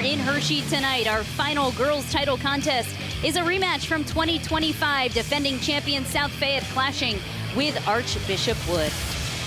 Center in Hershey tonight. Our final girls title contest is a rematch from 2025. Defending champion South Fayette clashing with Archbishop Wood.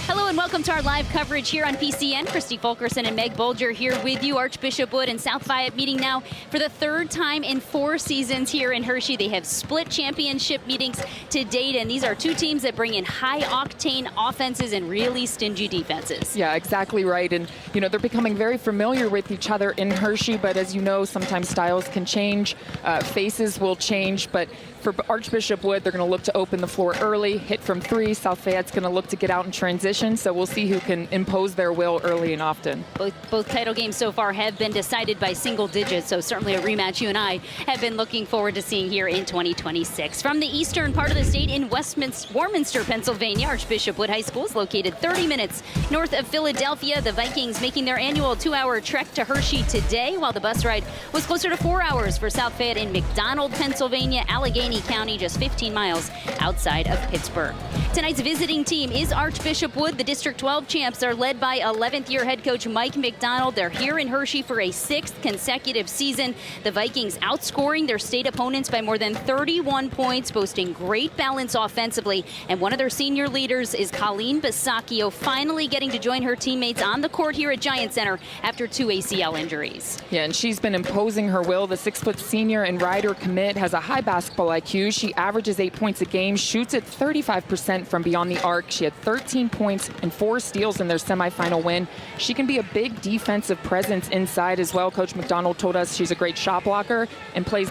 Hello and welcome to our live coverage here on PCN. Christy Fulkerson and Meg Bolger here with you. Archbishop Wood and South Fayette meeting now for the third time in 4 seasons here in Hershey. They have split championship meetings to date, and these are two teams that bring in high-octane offenses and really stingy defenses. Yeah, exactly right. And, you know, they're becoming very familiar with each other in Hershey, but as you know, sometimes styles can change, faces will change, but for Archbishop Wood, they're going to look to open the floor early, hit from 3. South Fayette's going to look to get out and transition, so we'll see who can impose their will early and often. Both title games so far have been decided by single digits, so certainly a rematch you and I have been looking forward to seeing here in 2026. From the eastern part of the state in Warminster, Pennsylvania, Archbishop Wood High School is located 30 minutes north of Philadelphia. The Vikings making their annual 2-hour trek to Hershey today, while the bus ride was closer to 4 hours for South Fayette in McDonald, Pennsylvania, Allegheny County, just 15 miles outside of Pittsburgh. Tonight's visiting team is Archbishop Wood. The District 12 champs are led by 11th year head coach Mike McDonald. They're here in Hershey for a 6th consecutive season. The Vikings outscoring their state opponents by more than 31 points, boasting great balance offensively. And one of their senior leaders is Colleen Bisacchio, finally getting to join her teammates on the court here at Giant Center after 2 ACL injuries. Yeah, and she's been imposing her will. The 6-foot senior and rider commit has a high basketball IQ. She averages 8 points a game, shoots at 35% from beyond the arc. She had 13 points and 4 steals in their semifinal win. She can be a big defensive presence inside as well. Coach McDonald told us she's a great shot blocker and plays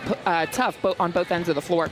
tough on both ends of the floor.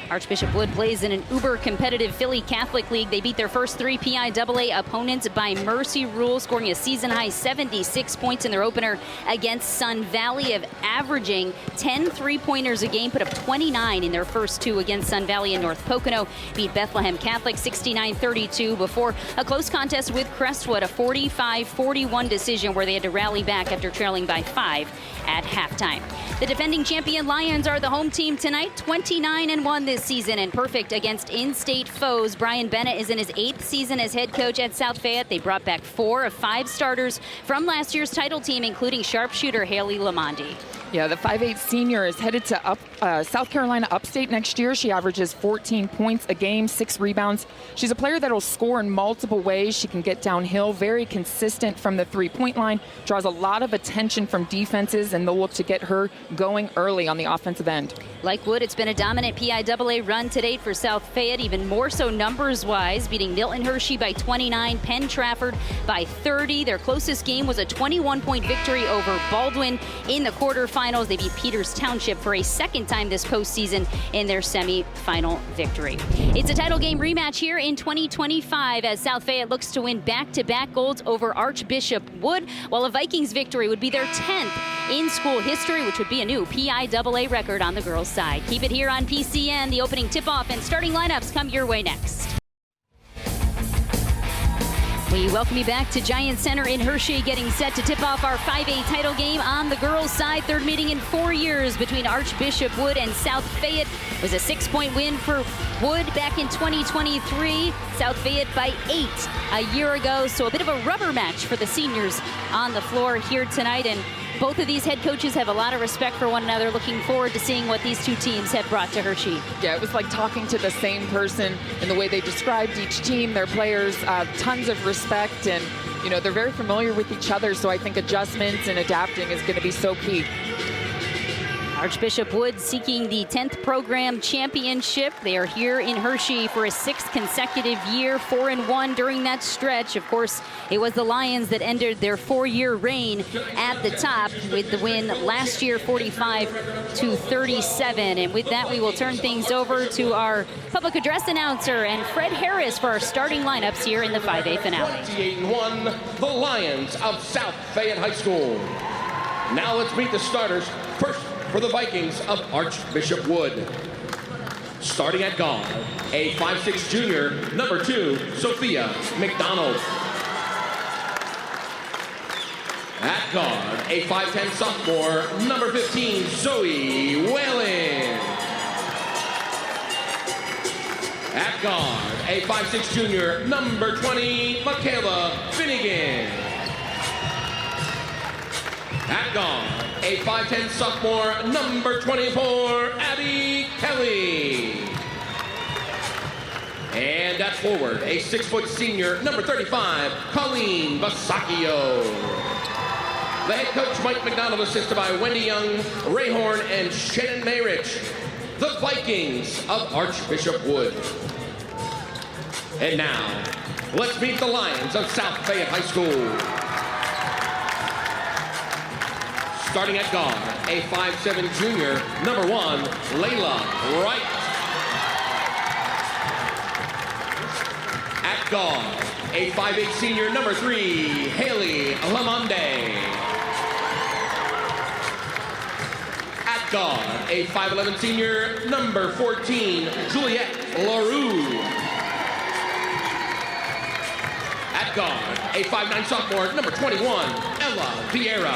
Archbishop Wood plays in an uber-competitive Philly Catholic League. They beat their first 3 PIAA opponents by mercy rule, scoring a season-high 76 points in their opener against Sun Valley, of averaging 10 three-pointers a game, put up 29 in their first 2 against Sun Valley and North Pocono. Beat Bethlehem Catholic 69-32 before a close contest with Crestwood, a 45-41 decision where they had to rally back after trailing by 5 at halftime. The defending champion Lions are the home team tonight, 29-1 this season and perfect against in-state foes. Brian Bennett is in his 8th season as head coach at South Fayette. They brought back 4 of 5 starters from last year's title team, including sharpshooter Haley Lamondi. Yeah, the 5'8" senior is headed to South Carolina Upstate next year. She averages 14 points a game, 6 rebounds. She's a player that will score in multiple ways. She can get downhill, very consistent from the 3-point line, draws a lot of attention from defenses, and they'll look to get her going early on the offensive end. Like Wood, it's been a dominant PIAA run to date for South Fayette, even more so numbers-wise, beating Milton Hershey by 29, Penn Trafford by 30. Their closest game was a 21-point victory over Baldwin in the quarterfinals. They beat Peters Township for a 2nd time this postseason in their semi-final victory. It's a title game rematch here in 2025 as South Fayette looks to win back-to-back golds over Archbishop Wood, while a Vikings victory would be their 10th in school history, which would be a new PIAA record on the girls' side. Keep it here on PCN. The opening tip-off and starting lineups come your way next. We welcome you back to Giant Center in Hershey, getting set to tip off our 5A title game on the girls' side. 3rd meeting in 4 years between Archbishop Wood and South Fayette. It was a 6-point win for Wood back in 2023. South Fayette by 8 a year ago. So a bit of a rubber match for the seniors on the floor here tonight. And both of these head coaches have a lot of respect for one another. Looking forward to seeing what these two teams have brought to Hershey. Yeah, it was like talking to the same person in the way they described each team, their players, tons of respect, and you know, they're very familiar with each other, so I think adjustments and adapting is going to be so key. Archbishop Wood seeking the 10th program championship. They are here in Hershey for a 6th consecutive year, 4-1 during that stretch. Of course, it was the Lions that ended their 4-year reign at the top with the win last year, 45-37. And with that, we will turn things over to our public address announcer and Fred Harris for our starting lineups here in the 5A finale. 28-1, the Lions of South Fayette High School. Now let's meet the starters. First, for the Vikings of Archbishop Wood. Starting at guard, a 5'6" junior, number 2, Sophia McDonald. At guard, a 5'10" sophomore, number 15, Zoe Whalen. At guard, a 5'6" junior, number 20, Michaela Finnegan. At guard, a 5'10" sophomore, number 24, Abby Kelly. And at forward, a 6' senior, number 35, Colleen Basacchio. The head coach, Mike McDonald, assisted by Wendy Young, Ray Horn, and Shannon Mayrich. The Vikings of Archbishop Wood. And now, let's meet the Lions of South Fayette High School. Starting at guard, a 5'7" junior, number 1, Layla Wright. At guard, a 5'8" senior, number 3, Haley Lamonde. At guard, a 5'11" senior, number 14, Juliette LaRue. At guard, a 5'9" sophomore, number 21, Ella Vieira.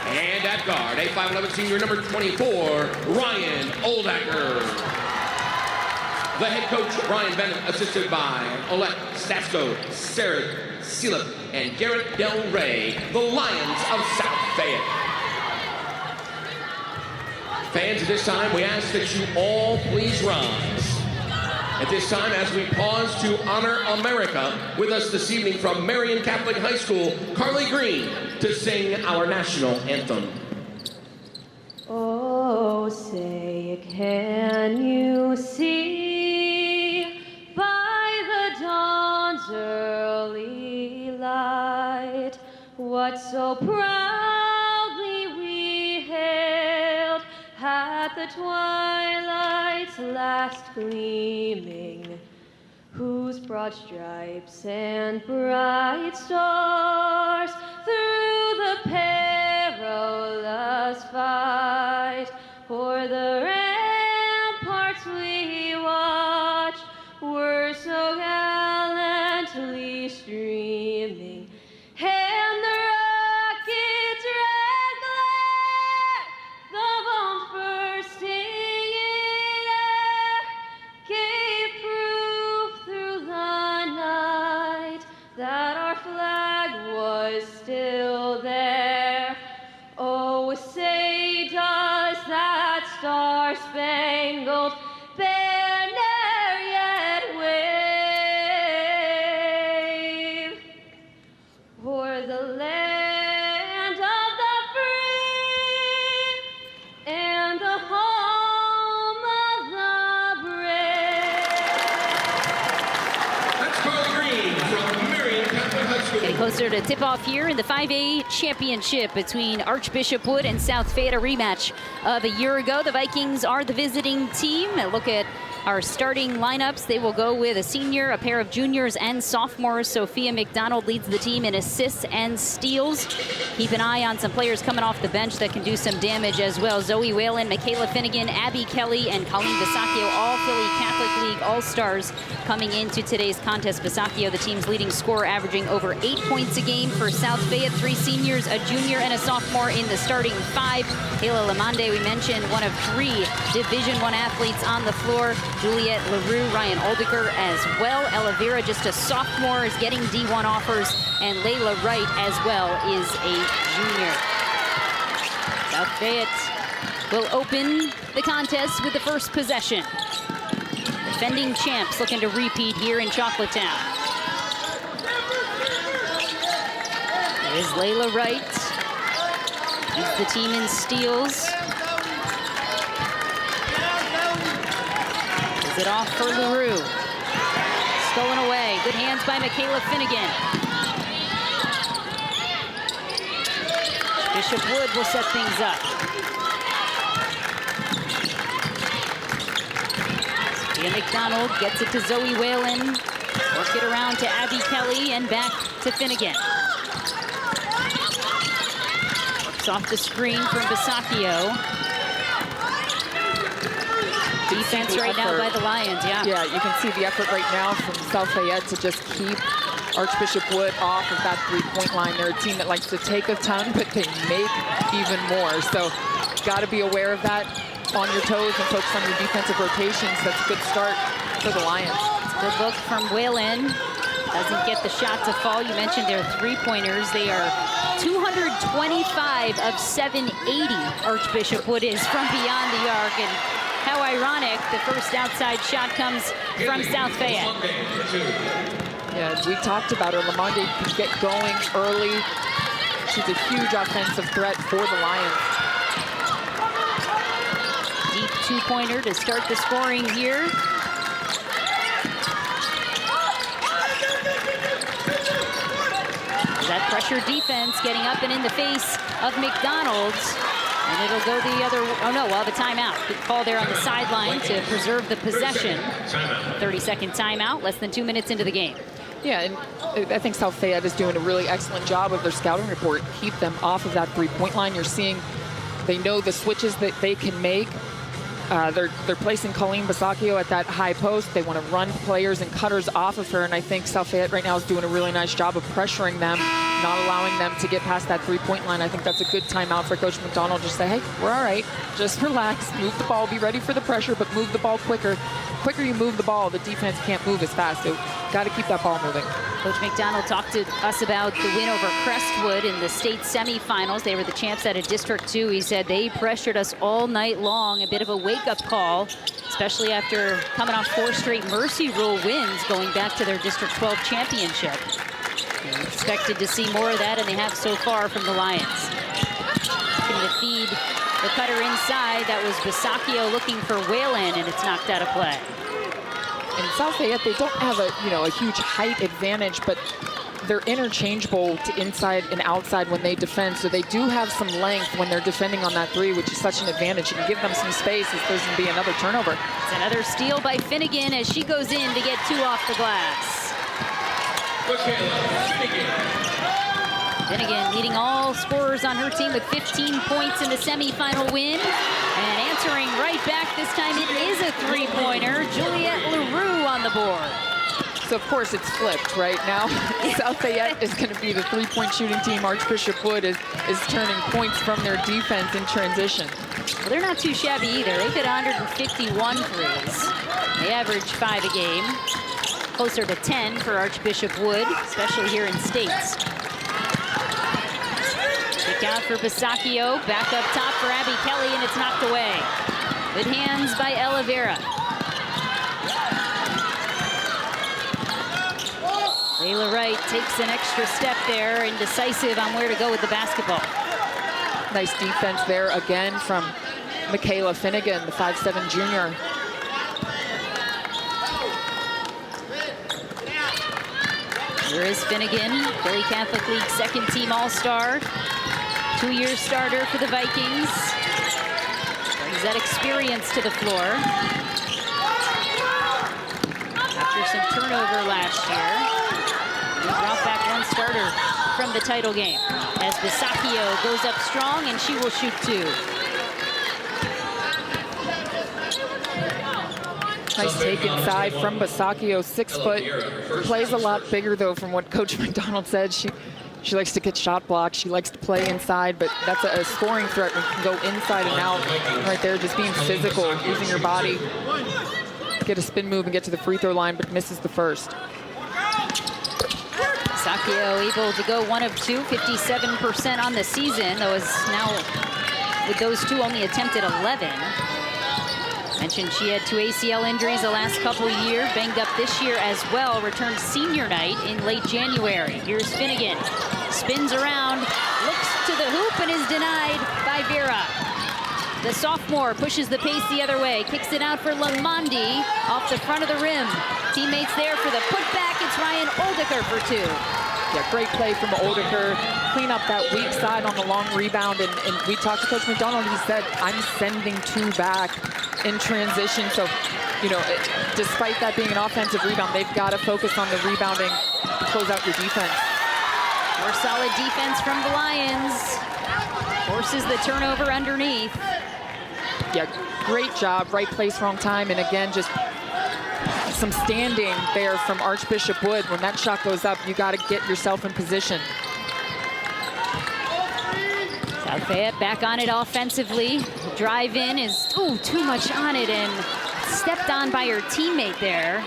And at guard, a 5'11" senior, number 24, Ryan Oldacker. The head coach, Ryan Bennett, assisted by Olette Stasko, Sarah Seelip, and Garrett Del Rey, the Lions of South Fayette. Fans, at this time, we ask that you all please rise. At this time, as we pause to honor America, with us this evening from Marion Catholic High School, Carly Green, to sing our national anthem. Oh, say, can you see by the dawn's early light what so proudly we hailed at the twilight's last gleaming, whose broad stripes and bright stars through the perilous fight o'er the ramparts we watched were so gallantly streaming, and the rocket's red glare, the bombs bursting in air, gave proof through the night that our flag was still there. Oh, say does that star-spangled banner yet wave o'er the land of the free and the home of the brave? That's Carly Green from Marion Catholic High School. Getting closer to tip-off here in the 5A championship between Archbishop Wood and South Fayette, a rematch of a year ago. The Vikings are the visiting team. A look at our starting lineups. They will go with a senior, a pair of juniors and sophomores. Sophia McDonald leads the team in assists and steals. Keep an eye on some players coming off the bench that can do some damage as well. Zoe Whalen, Michaela Finnegan, Abby Kelly, and Colleen Basacchio, all Philly Catholic League All-Stars coming into today's contest. Basacchio, the team's leading scorer, averaging over 8 points a game for South Fayette. 3 seniors, a junior, and a sophomore in the starting 5. Kayla Lamonde, we mentioned, one of 3 Division I athletes on the floor. Juliette LaRue, Ryan Oldiker as well. Ella Vera, just a sophomore, is getting D1 offers. And Layla Wright as well is a junior. South Fayette will open the contest with the first possession. Defending champs looking to repeat here in Chocolatetown. There's Layla Wright. Leads the team in steals. Is it off for LaRue? Stolen away. Good hands by Michaela Finnegan. Bishop Wood will set things up. Sophia McDonald gets it to Zoe Whalen. Work it around to Abby Kelly and back to Finnegan. Works off the screen from Basacchio. Defense right now by the Lions, yeah. Yeah, you can see the effort right now from South Fayette to just keep Archbishop Wood off of that three-point line. They're a team that likes to take a ton, but they make even more. So got to be aware of that, on your toes and focus on your defensive rotations. That's a good start for the Lions. Good look from Whalen. Doesn't get the shot to fall. You mentioned their three-pointers. They are 225 of 780, Archbishop Wood is from beyond the arc. And how ironic, the first outside shot comes from South Fayette. Yeah, as we talked about her, Lamonde can get going early. She's a huge offensive threat for the Lions. Deep two-pointer to start the scoring here. That pressure defense getting up and in the face of McDonald's. And it'll go the other, oh no, well, the timeout. Good call there on the sideline to preserve the possession. 30-second timeout, less than 2 minutes into the game. Yeah, and I think South Fayette is doing a really excellent job of their scouting report. Keep them off of that three-point line. You're seeing they know the switches that they can make. They're placing Colleen Basacchio at that high post. They want to run players and cutters off of her, and I think South Fayette right now is doing a really nice job of pressuring them, not allowing them to get past that three-point line. I think that's a good timeout for Coach McDonald. Just say, hey, we're all right. Just relax, move the ball, be ready for the pressure, but move the ball quicker. The quicker you move the ball, the defense can't move as fast. So got to keep that ball moving. Coach McDonald talked to us about the win over Crestwood in the state semifinals. They were the champs out of District 2. He said they pressured us all night long, a bit of a wake-up call, especially after coming off 4 straight Mercy Rule wins going back to their District 12 championship. And expected to see more of that, and they have so far from the Lions. Looking to feed the cutter inside. That was Basacchio looking for Whalen, and it's knocked out of play. In South Fayette, they don't have a huge height advantage, but they're interchangeable to inside and outside when they defend. So they do have some length when they're defending on that three, which is such an advantage. You can give them some space if there's going to be another turnover. It's another steal by Finnegan as she goes in to get 2 off the glass. Finnegan leading all scorers on her team with 15 points in the semifinal win. And answering right back this time, it is a three-pointer. Juliette LaRue on the board. So, of course, it's flipped right now. South Fayette is going to be the three-point shooting team. Archbishop Wood is turning points from their defense in transition. Well, they're not too shabby either. They've hit 151 threes. They average 5 a game. Closer to 10 for Archbishop Wood, especially here in States. Kick out for Basacchio. Back up top for Abby Kelly, and it's knocked away. Good hands by Oliveira. Layla Wright takes an extra step there, indecisive on where to go with the basketball. Nice defense there again from Michaela Finnegan, the 5'7" junior. Here is Finnegan, Philly Catholic League second-team All-Star. 2-year starter for the Vikings. Brings that experience to the floor. After some turnover last year, we brought back one starter from the title game. As Basacchio goes up strong, and she will shoot 2. Nice take inside from Basacchio, 6 foot. Plays a lot bigger though from what Coach McDonald said. She likes to get shot blocked. She likes to play inside, but that's a scoring threat when you can go inside and out. Right there, just being physical, using your body. Get a spin move and get to the free throw line, but misses the first. Basacchio able to go 1 of 2, 57% on the season, though is now, with those 2, only attempted 11. Mentioned she had 2 ACL injuries the last couple years, banged up this year as well, returned senior night in late January. Here's Finnegan, spins around, looks to the hoop and is denied by Vera. The sophomore pushes the pace the other way, kicks it out for Lamonde off the front of the rim. Teammates there for the putback, it's Ryan Oldiker for 2. Yeah, great play from Oldiker. Clean up that weak side on the long rebound, and we talked to Coach McDonald. He said, I'm sending 2 back in transition. So, despite that being an offensive rebound, they've got to focus on the rebounding to close out your defense. More solid defense from the Lions. Forces the turnover underneath. Yeah, great job. Right place, wrong time. And again, just some standing there from Archbishop Wood. When that shot goes up, you got to get yourself in position. South Fayette back on it offensively. Drive in is, too much on it and stepped on by her teammate there.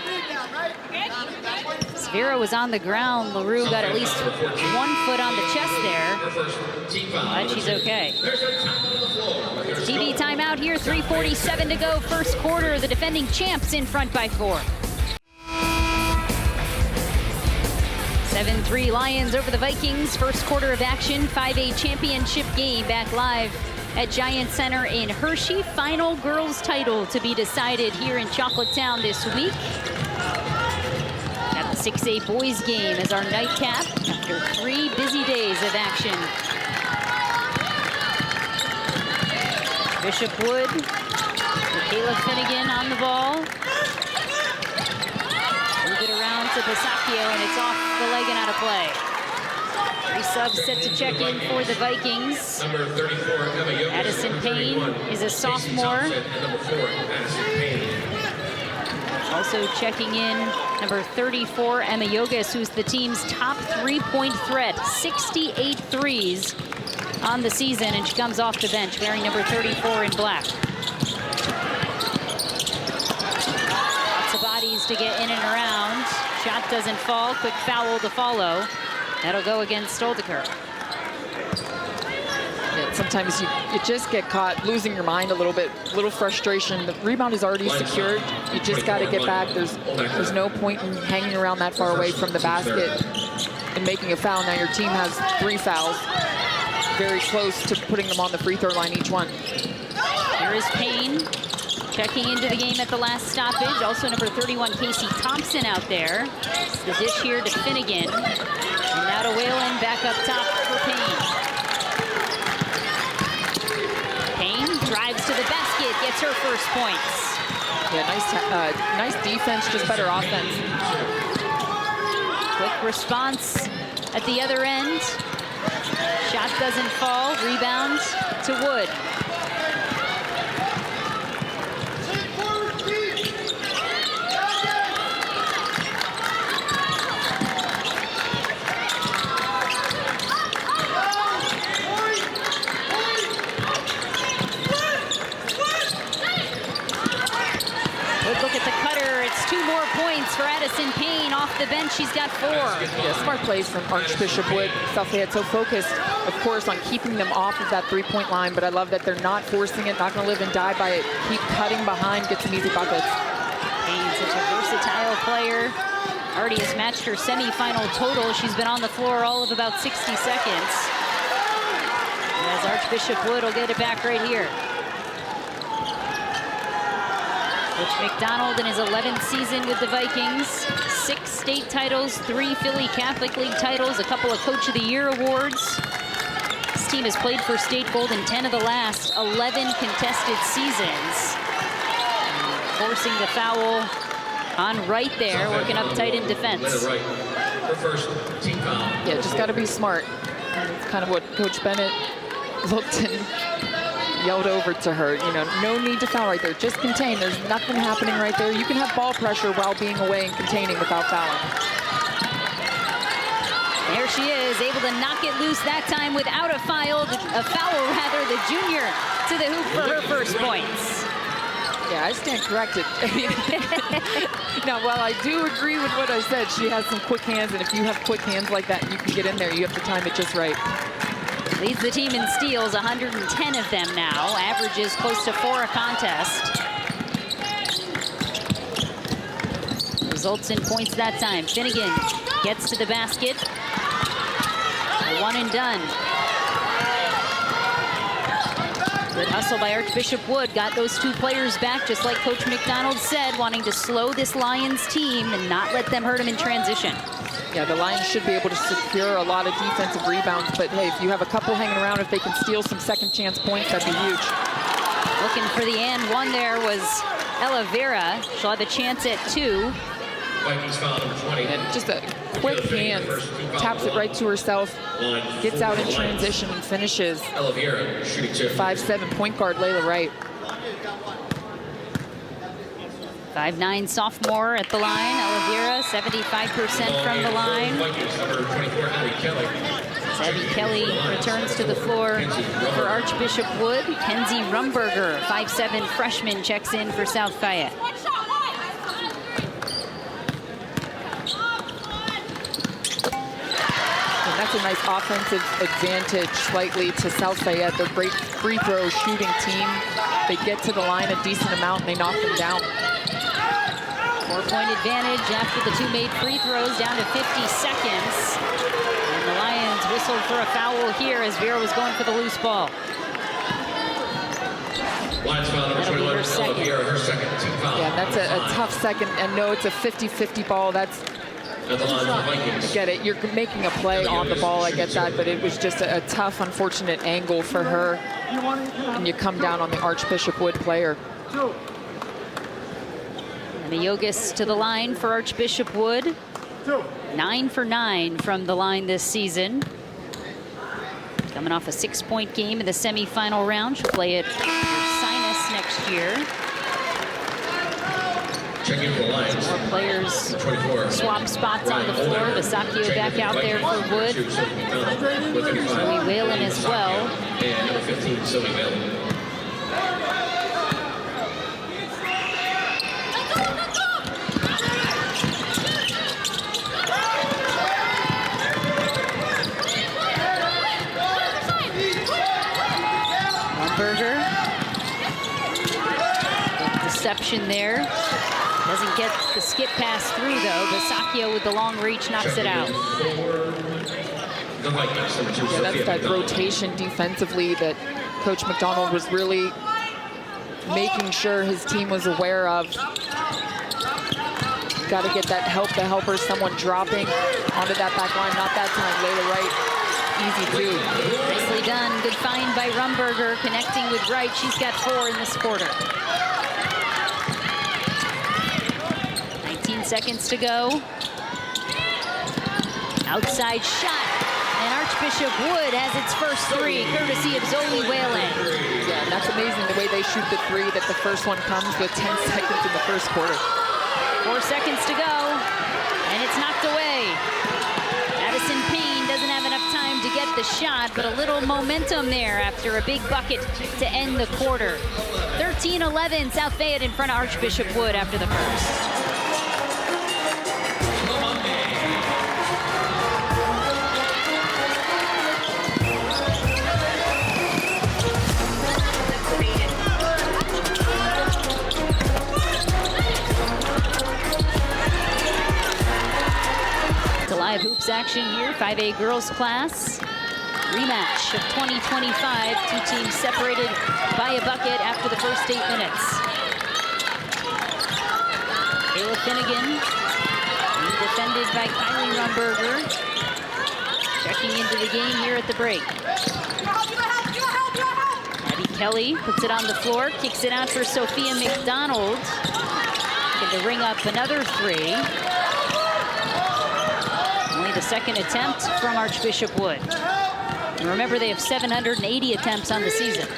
Vera was on the ground. LaRue got at least 1 foot on the chest there, but she's okay. TV timeout here, 3:47 to go, first quarter. The defending champs in front by 4. 7-3 Lions over the Vikings. First quarter of action, 5A championship game back live at Giant Center in Hershey. Final girls title to be decided here in Chocolatetown this week. Got the 6A boys game as our nightcap after 3 busy days of action. Bishop Wood, Michaela Finnegan on the ball. Move it around to Pasacchio, and it's off the leg and out of play. 3 subs set to check in for the Vikings. Number 34, Emma Yoga. Addison Payne is a sophomore. Also checking in, number 34, Emma Yogas, who's the team's top 3-point threat. 68 threes on the season, and she comes off the bench wearing number 34 in black. Lots of bodies to get in and around. Shot doesn't fall, quick foul to follow. That'll go against Stoldeker. Yeah, sometimes you just get caught losing your mind a little bit, little frustration. The rebound is already secured. You just got to get back. There's no point in hanging around that far away from the basket and making a foul. Now your team has 3 fouls, very close to putting them on the free throw line, each one. Here is Payne checking into the game at the last stoppage. Also number 31, Casey Thompson out there. The dish here to Finnegan. And now to Whalen, back up top for Payne. Payne drives to the basket, gets her first points. Yeah, nice defense, just better offense. Quick response at the other end. Shot doesn't fall, rebound to Wood. Look at the cutter. It's 2 more points for Addison Payne. Off the bench, she's got 4. Yeah, smart plays from Archbishop Wood. South Fayette so focused, of course, on keeping them off of that 3-point line, but I love that they're not forcing it, not going to live and die by it. Keep cutting behind, get some easy buckets. Payne, such a versatile player. Already has matched her semifinal total. She's been on the floor all of about 60 seconds. As Archbishop Wood will get it back right here. Coach McDonald in his 11th season with the Vikings. 6 state titles, 3 Philly Catholic League titles, a couple of Coach of the Year awards. This team has played for state gold in 10 of the last 11 contested seasons. Forcing the foul on right there, working up tight in defense. Yeah, just got to be smart. It's kind of what Coach Bennett looked and yelled over to her. You know, no need to foul right there. Just contain. There's nothing happening right there. You can have ball pressure while being away and containing without fouling. There she is, able to knock it loose that time without a foul. The junior to the hoop for her first points. Yeah, I stand corrected. Now, while I do agree with what I said, she has some quick hands, and if you have quick hands like that, you can get in there. You have to time it just right. Leads the team in steals, 110 of them now. Averages close to 4 a contest. Results in points that time. Finnegan gets to the basket. A 1 and done. Good hustle by Archbishop Wood. Got those 2 players back, just like Coach McDonald said, wanting to slow this Lions team and not let them hurt them in transition. Yeah, the Lions should be able to secure a lot of defensive rebounds, but hey, if you have a couple hanging around, if they can steal some second chance points, that'd be huge. Looking for the and one there was Ella Vera. She'll have a chance at 2. Vikings foul number 20. And just a quick hand, taps it right to herself, gets out in transition and finishes. Ella Vera shooting 2. 5'7" point guard Layla Wright. 5'9" sophomore at the line. Oliveira, 75% from the line. Abby Kelly returns to the floor for Archbishop Wood. Kenzie Rumberger, 5'7" freshman, checks in for South Fayette. That's a nice offensive advantage slightly to South Fayette. They're a great free throw shooting team. They get to the line a decent amount and they knock them down. 4-point advantage after the 2 made free throws, down to 50 seconds. And the Lions whistled for a foul here as Vera was going for the loose ball. Lions foul number 21, her second team foul. Yeah, that's a tough second. And no, it's a 50-50 ball. That's, At the line for the Vikings. I get it. You're making a play on the ball. I get that. But it was just a tough, unfortunate angle for her. And you come down on the Archbishop Wood player. Mayogas to the line for Archbishop Wood. 9 for 9 from the line this season. Coming off a 6-point game in the semifinal round. She'll play at Sinus next year. Checking for the Lions. More players 24. swap spots on the floor. Basakio back out there for Wood. Zoe Whalen as well. And number 15, Zoe Whalen. Burger. Deception there. Doesn't get the skip pass through though. Basakio with the long reach knocks it out. Yeah, that's that rotation defensively that Coach McDonald was really making sure his team was aware of. Got to get that help the helper, someone dropping onto that back line. Not that time, Layla Wright. Easy too. Nicely done. Good find by Rumberger, connecting with Wright. She's got 4 in this quarter. 19 seconds to go. Outside shot. And Archbishop Wood has its first 3, courtesy of Zoe Whalen. Yeah, and that's amazing the way they shoot the 3, that the first one comes with 10 seconds in the first quarter. 4 seconds to go. And it's knocked away. Addison Payne doesn't have enough time to get the shot, but a little momentum there after a big bucket to end the quarter. 13-11, South Fayette in front of Archbishop Wood after the first. Live hoops action here, 5A girls class. Rematch of 2025. 2 teams separated by a bucket after the first 8 minutes. Kayla Finnegan, being defended by Kylie Rumberger. Checking into the game here at the break. Abby Kelly puts it on the floor, kicks it out for Sophia McDonald. Looking to ring up another 3. The second attempt from Archbishop Wood. And remember, they have 780 attempts on the season.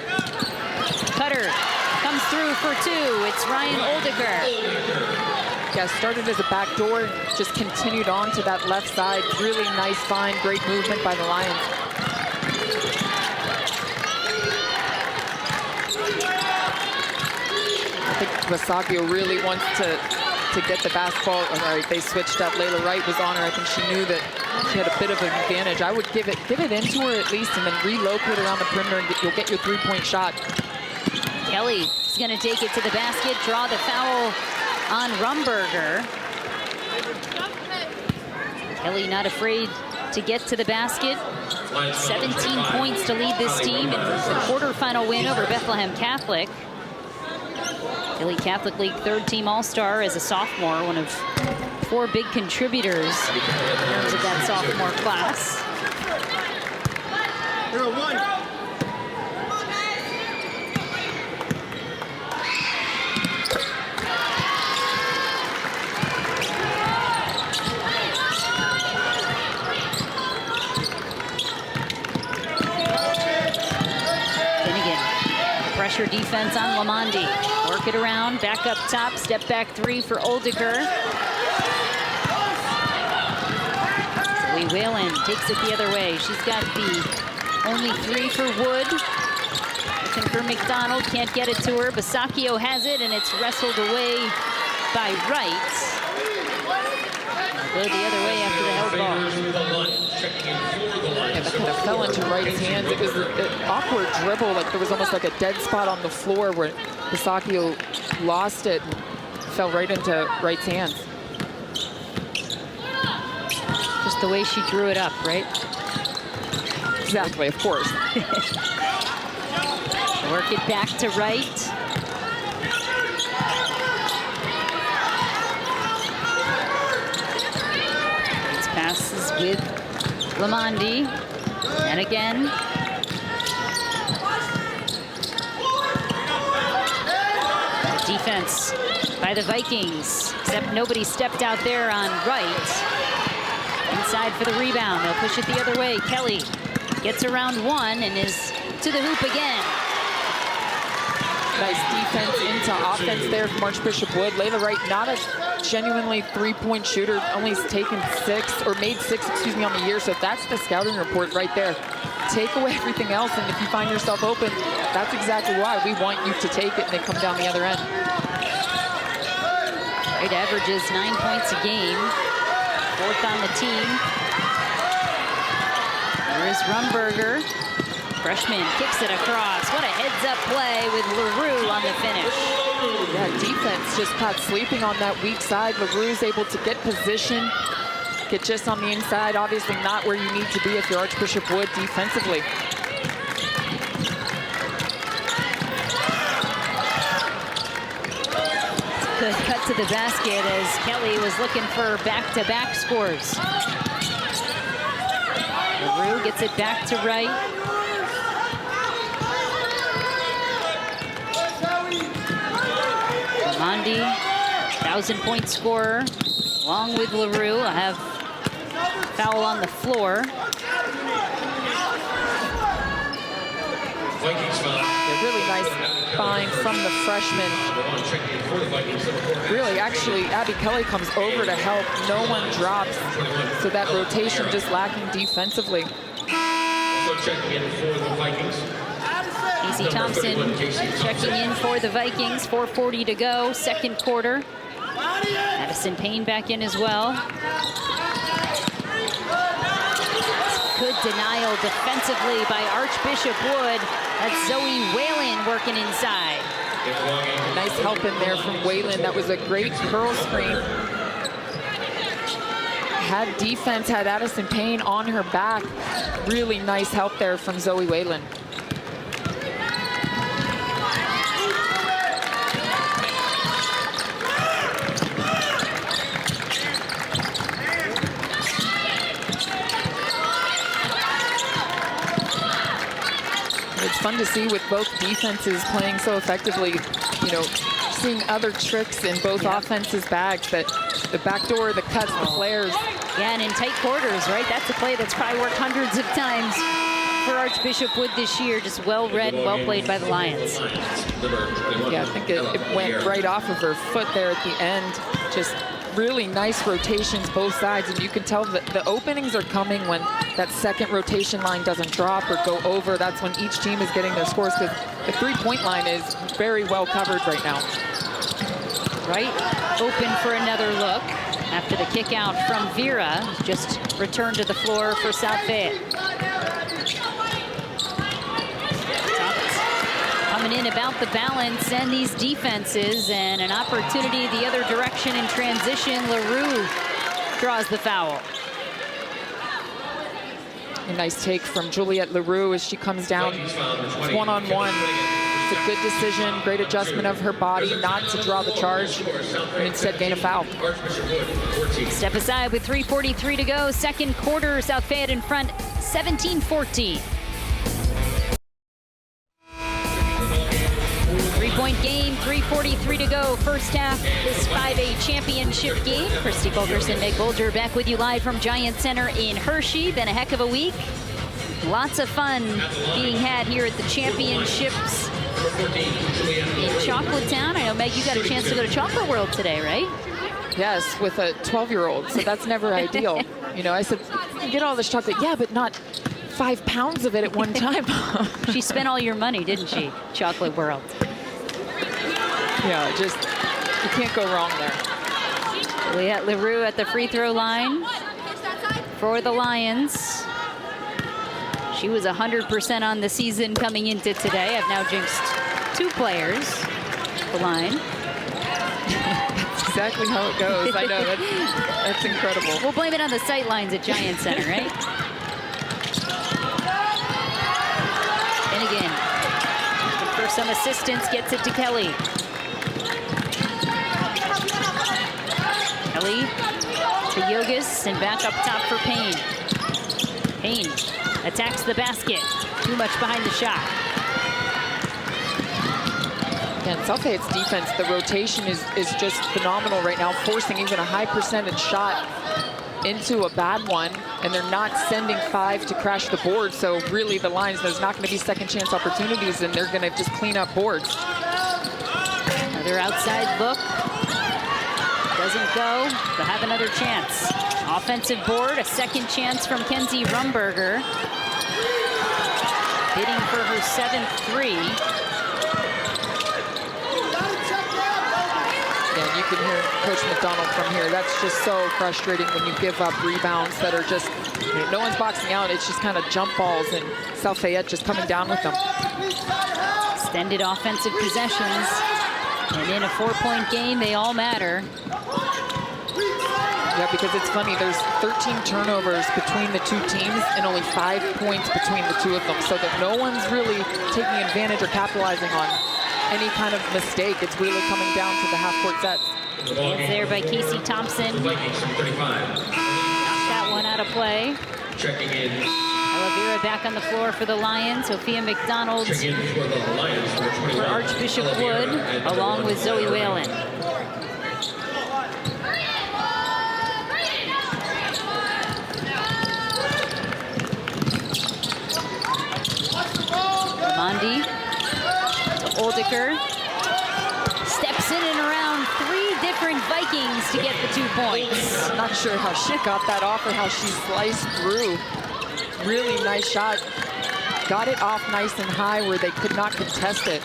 Cutter comes through for 2. It's Ryan Oldiker. Yeah, started as a backdoor, just continued on to that left side. Really nice find, great movement by the Lions. I think Basakio really wants to get the basketball. All right, they switched up. Layla Wright was on her. I think she knew that she had a bit of an advantage. I would give it into her at least, and then relocate around the perimeter, and you'll get your 3-point shot. Kelly is going to take it to the basket, draw the foul on Rumberger. Kelly not afraid to get to the basket. 17 points to lead this team in the quarterfinal win over Bethlehem Catholic. Philly Catholic League 3rd team All-Star as a sophomore, one of 4 big contributors in terms of that sophomore class. Finnegan, pressure defense on Lamondi. Work it around, back up top, step back 3 for Oldiker. Zoe Whalen takes it the other way. She's got the only 3 for Wood. Looking for McDonald, can't get it to her. Basakio has it, and it's wrestled away by Wright. Go the other way after the held ball. And that kind of fell into Wright's hands. It was an awkward dribble, like there was almost like a dead spot on the floor where Hisakio lost it and fell right into Wright's hands. Just the way she drew it up, right? Exactly, of course. Work it back to Wright. These passes with Lamondi. And again. Defense by the Vikings, except nobody stepped out there on Wright. Inside for the rebound. They'll push it the other way. Kelly gets around one and is to the hoop again. Nice defense into offense there from Archbishop Wood. Layla Wright, not a genuinely three-point shooter, only taken made six, excuse me, on the year. So that's the scouting report right there. Take away everything else, and if you find yourself open, that's exactly why we want you to take it and they come down the other end. Wright averages 9 points a game, 4th on the team. Here is Rumberger. Freshman kicks it across. What a heads-up play with LaRue on the finish. Yeah, defense just caught sleeping on that weak side. LaRue's able to get position, get just on the inside. Obviously not where you need to be if you're Archbishop Wood defensively. Good cut to the basket as Kelly was looking for back-to-back scores. LaRue gets it back to Wright. Mondi, 1,000-point scorer, along with LaRue. I have foul on the floor. A really nice find from the freshman. Really, actually, Abby Kelly comes over to help. No one drops. So that rotation just lacking defensively. Also checking in for the Vikings. Casey Thompson checking in for the Vikings. 4:40 to go, second quarter. Madison Payne back in as well. Good denial defensively by Archbishop Wood. That's Zoe Whalen working inside. Nice help in there from Whalen. That was a great curl screen. Had defense, had Addison Payne on her back. Really nice help there from Zoe Whalen. It's fun to see with both defenses playing so effectively, you know, seeing other tricks in both offenses' bags, that the backdoor, the cuts, the flares. Yeah, and in tight quarters, right? That's a play that's probably worked hundreds of times for Archbishop Wood this year. Just well read and well played by the Lions. Yeah, I think it went right off of her foot there at the end. Just really nice rotations both sides, and you can tell that the openings are coming when that second rotation line doesn't drop or go over. That's when each team is getting their scores, because the three-point line is very well covered right now. Right, open for another look after the kick out from Vera. Just returned to the floor for South Fayette. Coming in about the balance and these defenses, and an opportunity the other direction in transition. LaRue draws the foul. A nice take from Juliette LaRue as she comes down one-on-one. It's a good decision, great adjustment of her body not to draw the charge and instead gain a foul. Step aside with 3:43 to go. Second quarter, South Fayette in front, 17-14. Three-point game, 3:43 to go. First half, this 5A championship game. Christy Fulkerson, Meg Bolger back with you live from Giant Center in Hershey. Been a heck of a week. Lots of fun being had here at the championships in Chocolate Town. I know, Meg, you got a chance to go to Chocolate World today, right? Yes, with a 12-year-old, so that's never ideal. You know, I said, you get all this chocolate. Yeah, but not 5 pounds of it at one time. She spent all your money, didn't she? Chocolate World. Yeah, just, you can't go wrong there. Juliette LaRue at the free throw line for the Lions. She was 100% on the season coming into today. I've now jinxed 2 players. The line. That's exactly how it goes. I know, that's incredible. We'll blame it on the sight lines at Giant Center, right? And again, for some assistance, gets it to Kelly. Kelly to Yogus and back up top for Payne. Payne attacks the basket. Too much behind the shot. Yeah, and South Fayette's defense, the rotation is just phenomenal right now, forcing even a high percentage shot into a bad one, and they're not sending 5 to crash the board. So really the Lions, there's not going to be second chance opportunities, and they're going to just clean up boards. Another outside look. Doesn't go. They'll have another chance. Offensive board, a second chance from Kenzie Rumberger. Bidding for her 7th 3. Yeah, you can hear Coach McDonald from here. That's just so frustrating when you give up rebounds that are just, no one's boxing out. It's just kind of jump balls, and South Fayette just coming down with them. Extended offensive possessions. And in a 4-point game, they all matter. Yeah, because it's funny, there's 13 turnovers between the 2 teams and only 5 points between the 2 of them, so that no one's really taking advantage or capitalizing on any kind of mistake. It's really coming down to the half-court sets. Hands there by Casey Thompson. Knocked that one out of play. Checking in. Oliveira back on the floor for the Lions. Sophia McDonald for Archbishop Wood, along with Zoe Whalen. Mondi to Oldiker. Steps in and around 3 different Vikings to get the 2 points. Not sure how she got that off or how she sliced through. Really nice shot. Got it off nice and high where they could not contest it.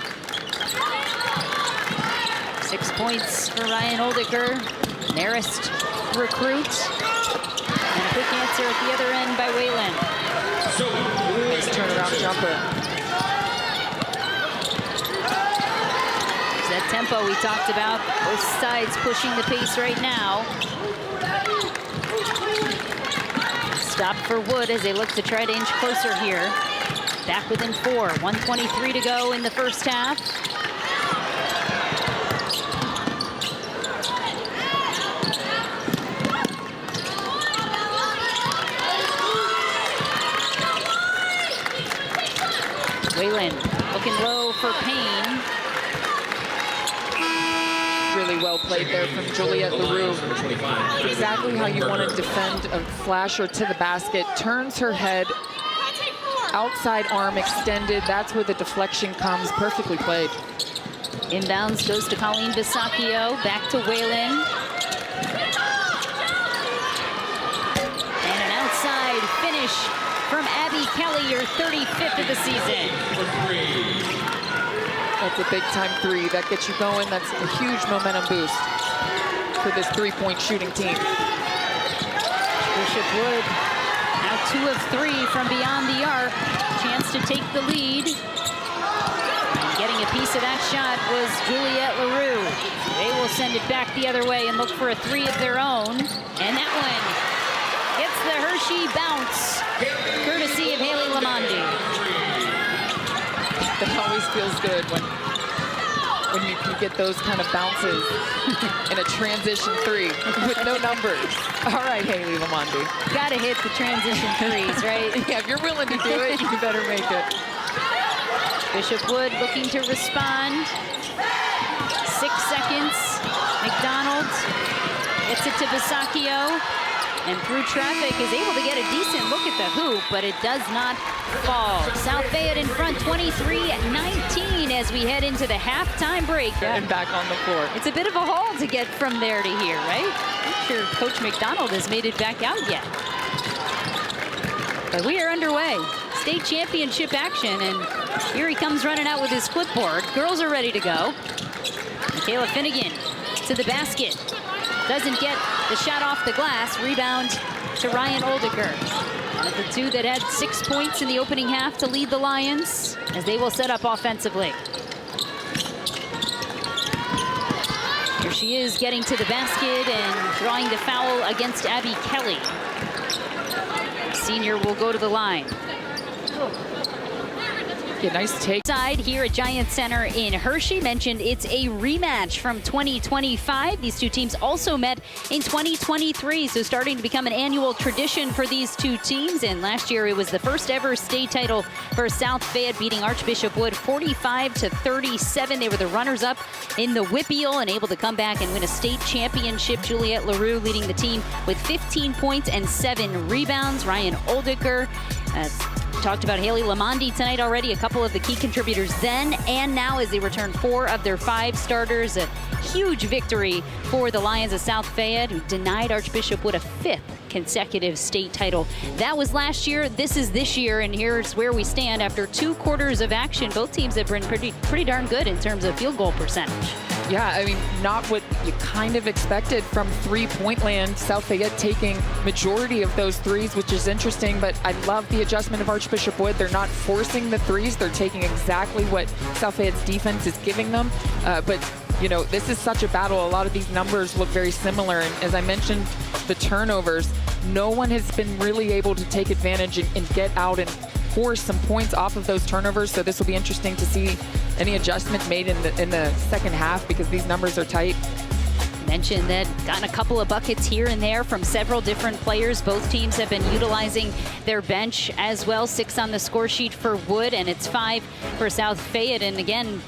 6 points for Ryan Oldiker. Marist recruit. And a quick answer at the other end by Whalen. Nice turnaround jumper. That tempo we talked about, both sides pushing the pace right now. Stop for Wood as they look to try to inch closer here. Back within 4, 1:23 to go in the first half. Whalen looking low for Payne. Really well played there from Juliette LaRue. Exactly how you want to defend a flasher to the basket. Turns her head, outside arm extended. That's where the deflection comes. Perfectly played. Inbounds goes to Colleen Bisacchio. Back to Whalen. And an outside finish from Abby Kelly, your 35th of the season. That's a big-time 3. That gets you going. That's a huge momentum boost for this 3-point shooting team. Bishop Wood now 2 of 3 from beyond the arc. Chance to take the lead. And getting a piece of that shot was Juliette LaRue. They will send it back the other way and look for a 3 of their own. And that one gets the Hershey bounce, courtesy of Haley Lamondi. That always feels good when you can get those kind of bounces in a transition 3 with no numbers. All right, Haley Lamondi. Gotta hit the transition 3s, right? Yeah, if you're willing to do it, you better make it. Bishop Wood looking to respond. 6 seconds. McDonald gets it to Bisacchio. And through traffic is able to get a decent look at the hoop, but it does not fall. South Fayette in front 23-19 as we head into the halftime break. And back on the floor. It's a bit of a haul to get from there to here, right? I'm not sure Coach McDonald has made it back out yet. But we are underway. State championship action, and here he comes running out with his clipboard. Girls are ready to go. Michaela Finnegan to the basket. Doesn't get the shot off the glass. Rebound to Ryan Oldiker. The two that had 6 points in the opening half to lead the Lions as they will set up offensively. Here she is getting to the basket and drawing the foul against Abby Kelly. Senior will go to the line. Yeah, nice take. Side here at Giant Center in Hershey. Mentioned it's a rematch from 2025. These two teams also met in 2023, so starting to become an annual tradition for these two teams. And last year it was the first ever state title for South Fayette, beating Archbishop Wood 45-37. They were the runners-up in the Whippeal and able to come back and win a state championship. Juliette LaRue leading the team with 15 points and 7 rebounds. Ryan Oldiker talked about Haley Lamondi tonight already. A couple of the key contributors then and now as they return 4 of their 5 starters. A huge victory for the Lions of South Fayette, who denied Archbishop Wood a 5th consecutive state title. That was last year. This is this year, and here's where we stand after 2 quarters of action. Both teams have been pretty darn good in terms of field goal percentage. Yeah, I mean, not what you kind of expected from three-point land. South Fayette taking majority of those threes, which is interesting, but I love the adjustment of Archbishop Wood. They're not forcing the threes. They're taking exactly what South Fayette's defense is giving them. But, you know, this is such a battle. A lot of these numbers look very similar. And as I mentioned, the turnovers, no one has been really able to take advantage and get out and force some points off of those turnovers. So this will be interesting to see any adjustment made in the second half, because these numbers are tight. Mentioned that gotten a couple of buckets here and there from several different players. Both teams have been utilizing their bench as well. 6 on the score sheet for Wood, and it's 5 for South Fayette. And again,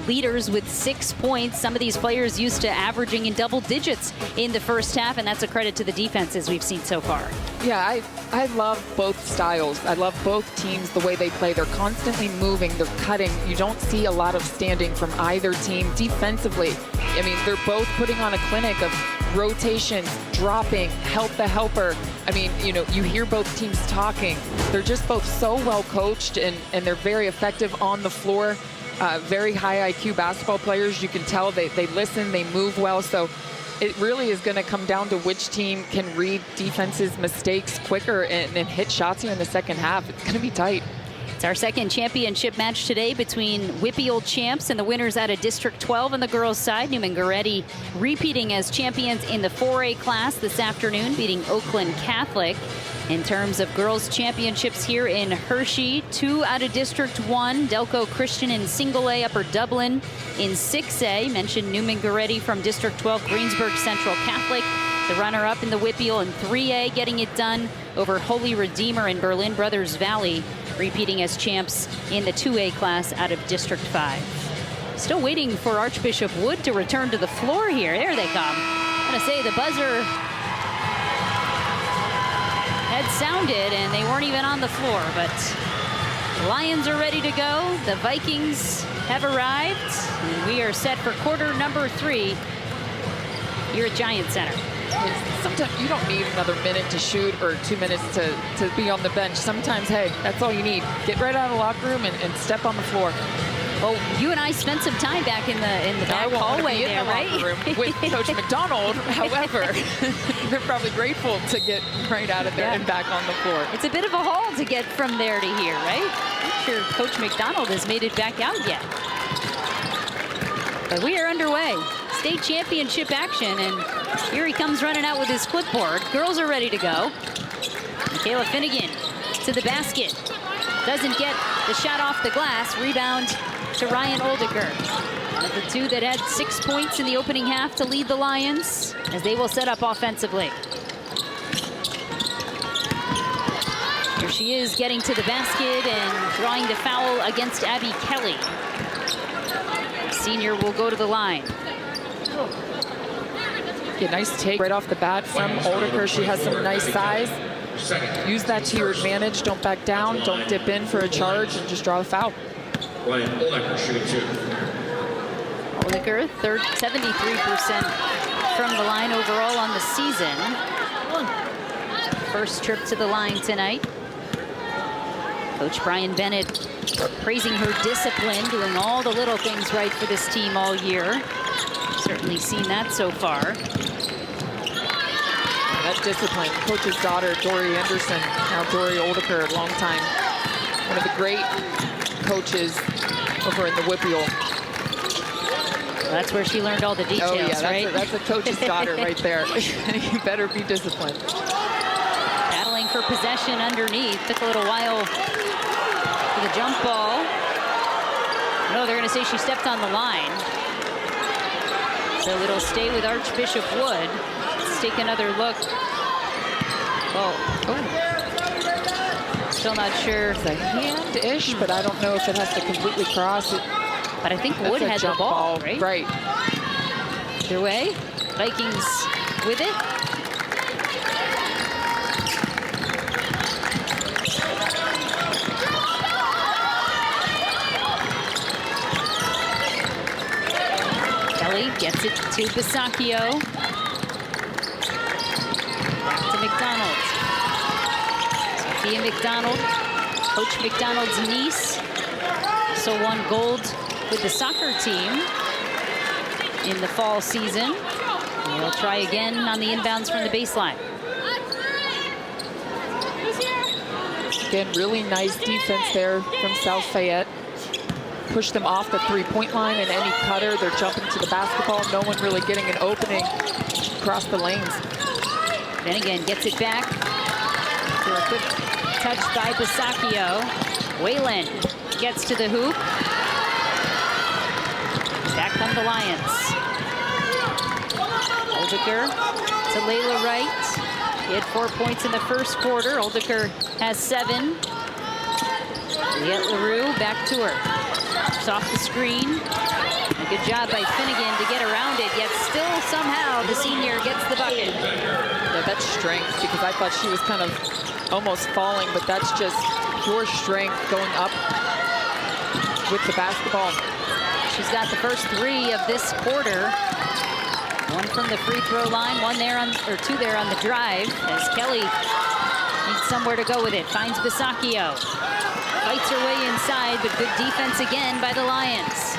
leaders with 6 points. Some of these players used to averaging in double digits in the first half, and that's a credit to the defenses we've seen so far. Yeah, I love both styles. I love both teams, the way they play. They're constantly moving, they're cutting. You don't see a lot of standing from either team defensively. I mean, they're both putting on a clinic of rotations, dropping, help the helper. I mean, you know, you hear both teams talking. They're just both so well coached, and they're very effective on the floor. Very high IQ basketball players. You can tell they listen, they move well. So it really is going to come down to which team can read defense's mistakes quicker and hit shots here in the second half. It's going to be tight. It's our second championship match today between Whippeal champs and the winners out of District 12 on the girls' side. Newman Goretti repeating as champions in the 4A class this afternoon, beating Oakland Catholic. In terms of girls' championships here in Hershey, 2 out of District 1, Delco Christian in Single A, Upper Dublin in 6A. Mentioned Newman Goretti from District 12, Greensburg Central Catholic, the runner-up in the Whippeal, in 3A, getting it done over Holy Redeemer in Berlin Brothers Valley, repeating as champs in the 2A class out of District 5. Still waiting for Archbishop Wood to return to the floor here. There they come. I'm going to say the buzzer had sounded and they weren't even on the floor, but the Lions are ready to go. The Vikings have arrived, and we are set for quarter number 3 here at Giant Center. Sometimes you don't need another minute to shoot or 2 minutes to be on the bench. Sometimes, hey, that's all you need. Get right out of the locker room and step on the floor. Well, you and I spent some time back in the back hallway there, right? Room with Coach McDonald. However, they're probably grateful to get right out of there and back on the floor. It's a bit of a haul to get from there to here, right? I'm not sure Coach McDonald has made it back out yet. But we are underway. State championship action, and here he comes running out with his clipboard. Girls are ready to go. Michaela Finnegan to the basket. Doesn't get the shot off the glass. Rebound to Ryan Oldiker. One of the two that had 6 points in the opening half to lead the Lions as they will set up offensively. Here she is getting to the basket and drawing the foul against Abby Kelly. Senior will go to the line. Yeah, nice take right off the bat from Oldiker. She has some nice size. Use that to your advantage. Don't back down. Don't dip in for a charge and just draw the foul. Ryan Oldiker shooting 2. Oldiker, 73% from the line overall on the season. First trip to the line tonight. Coach Brian Bennett praising her discipline, doing all the little things right for this team all year. Certainly seen that so far. That discipline. Coach's daughter, Dory Anderson, now Dory Oldeker, long time. One of the great coaches over in the Whippeal. That's where she learned all the details, oh, yeah, right? That's a coach's daughter right there. You better be disciplined. Battling for possession underneath. Took a little while for the jump ball. No, they're going to say she stepped on the line. So it'll stay with Archbishop Wood. Let's take another look. Oh. Still not sure. It's a hand-ish, but I don't know if it has to completely cross it. But I think Wood had the ball, right? Right. Either way, Vikings with it. Kelly gets it to Bisacchio. Back to McDonald. Sophia McDonald, Coach McDonald's niece. So won gold with the soccer team in the fall season. And we'll try again on the inbounds from the baseline. Again, really nice defense there from South Fayette. Push them off the three-point line, and any cutter, they're jumping to the basketball. No one really getting an opening across the lanes. Then again, gets it back for a quick touch by Bisacchio. Whalen gets to the hoop. Back come the Lions. Oldeker to Layla Wright. He had 4 points in the first quarter. Oldeker has 7. Liette LaRue back to her. Off the screen. A good job by Finnegan to get around it, yet still somehow the senior gets the bucket. Yeah, that's strength, because I thought she was kind of almost falling, but that's just pure strength going up with the basketball. She's got the first 3 of this quarter. 1 from the free throw line, 2 there on the drive, as Kelly needs somewhere to go with it. Finds Bisacchio. Fights her way inside, but good defense again by the Lions.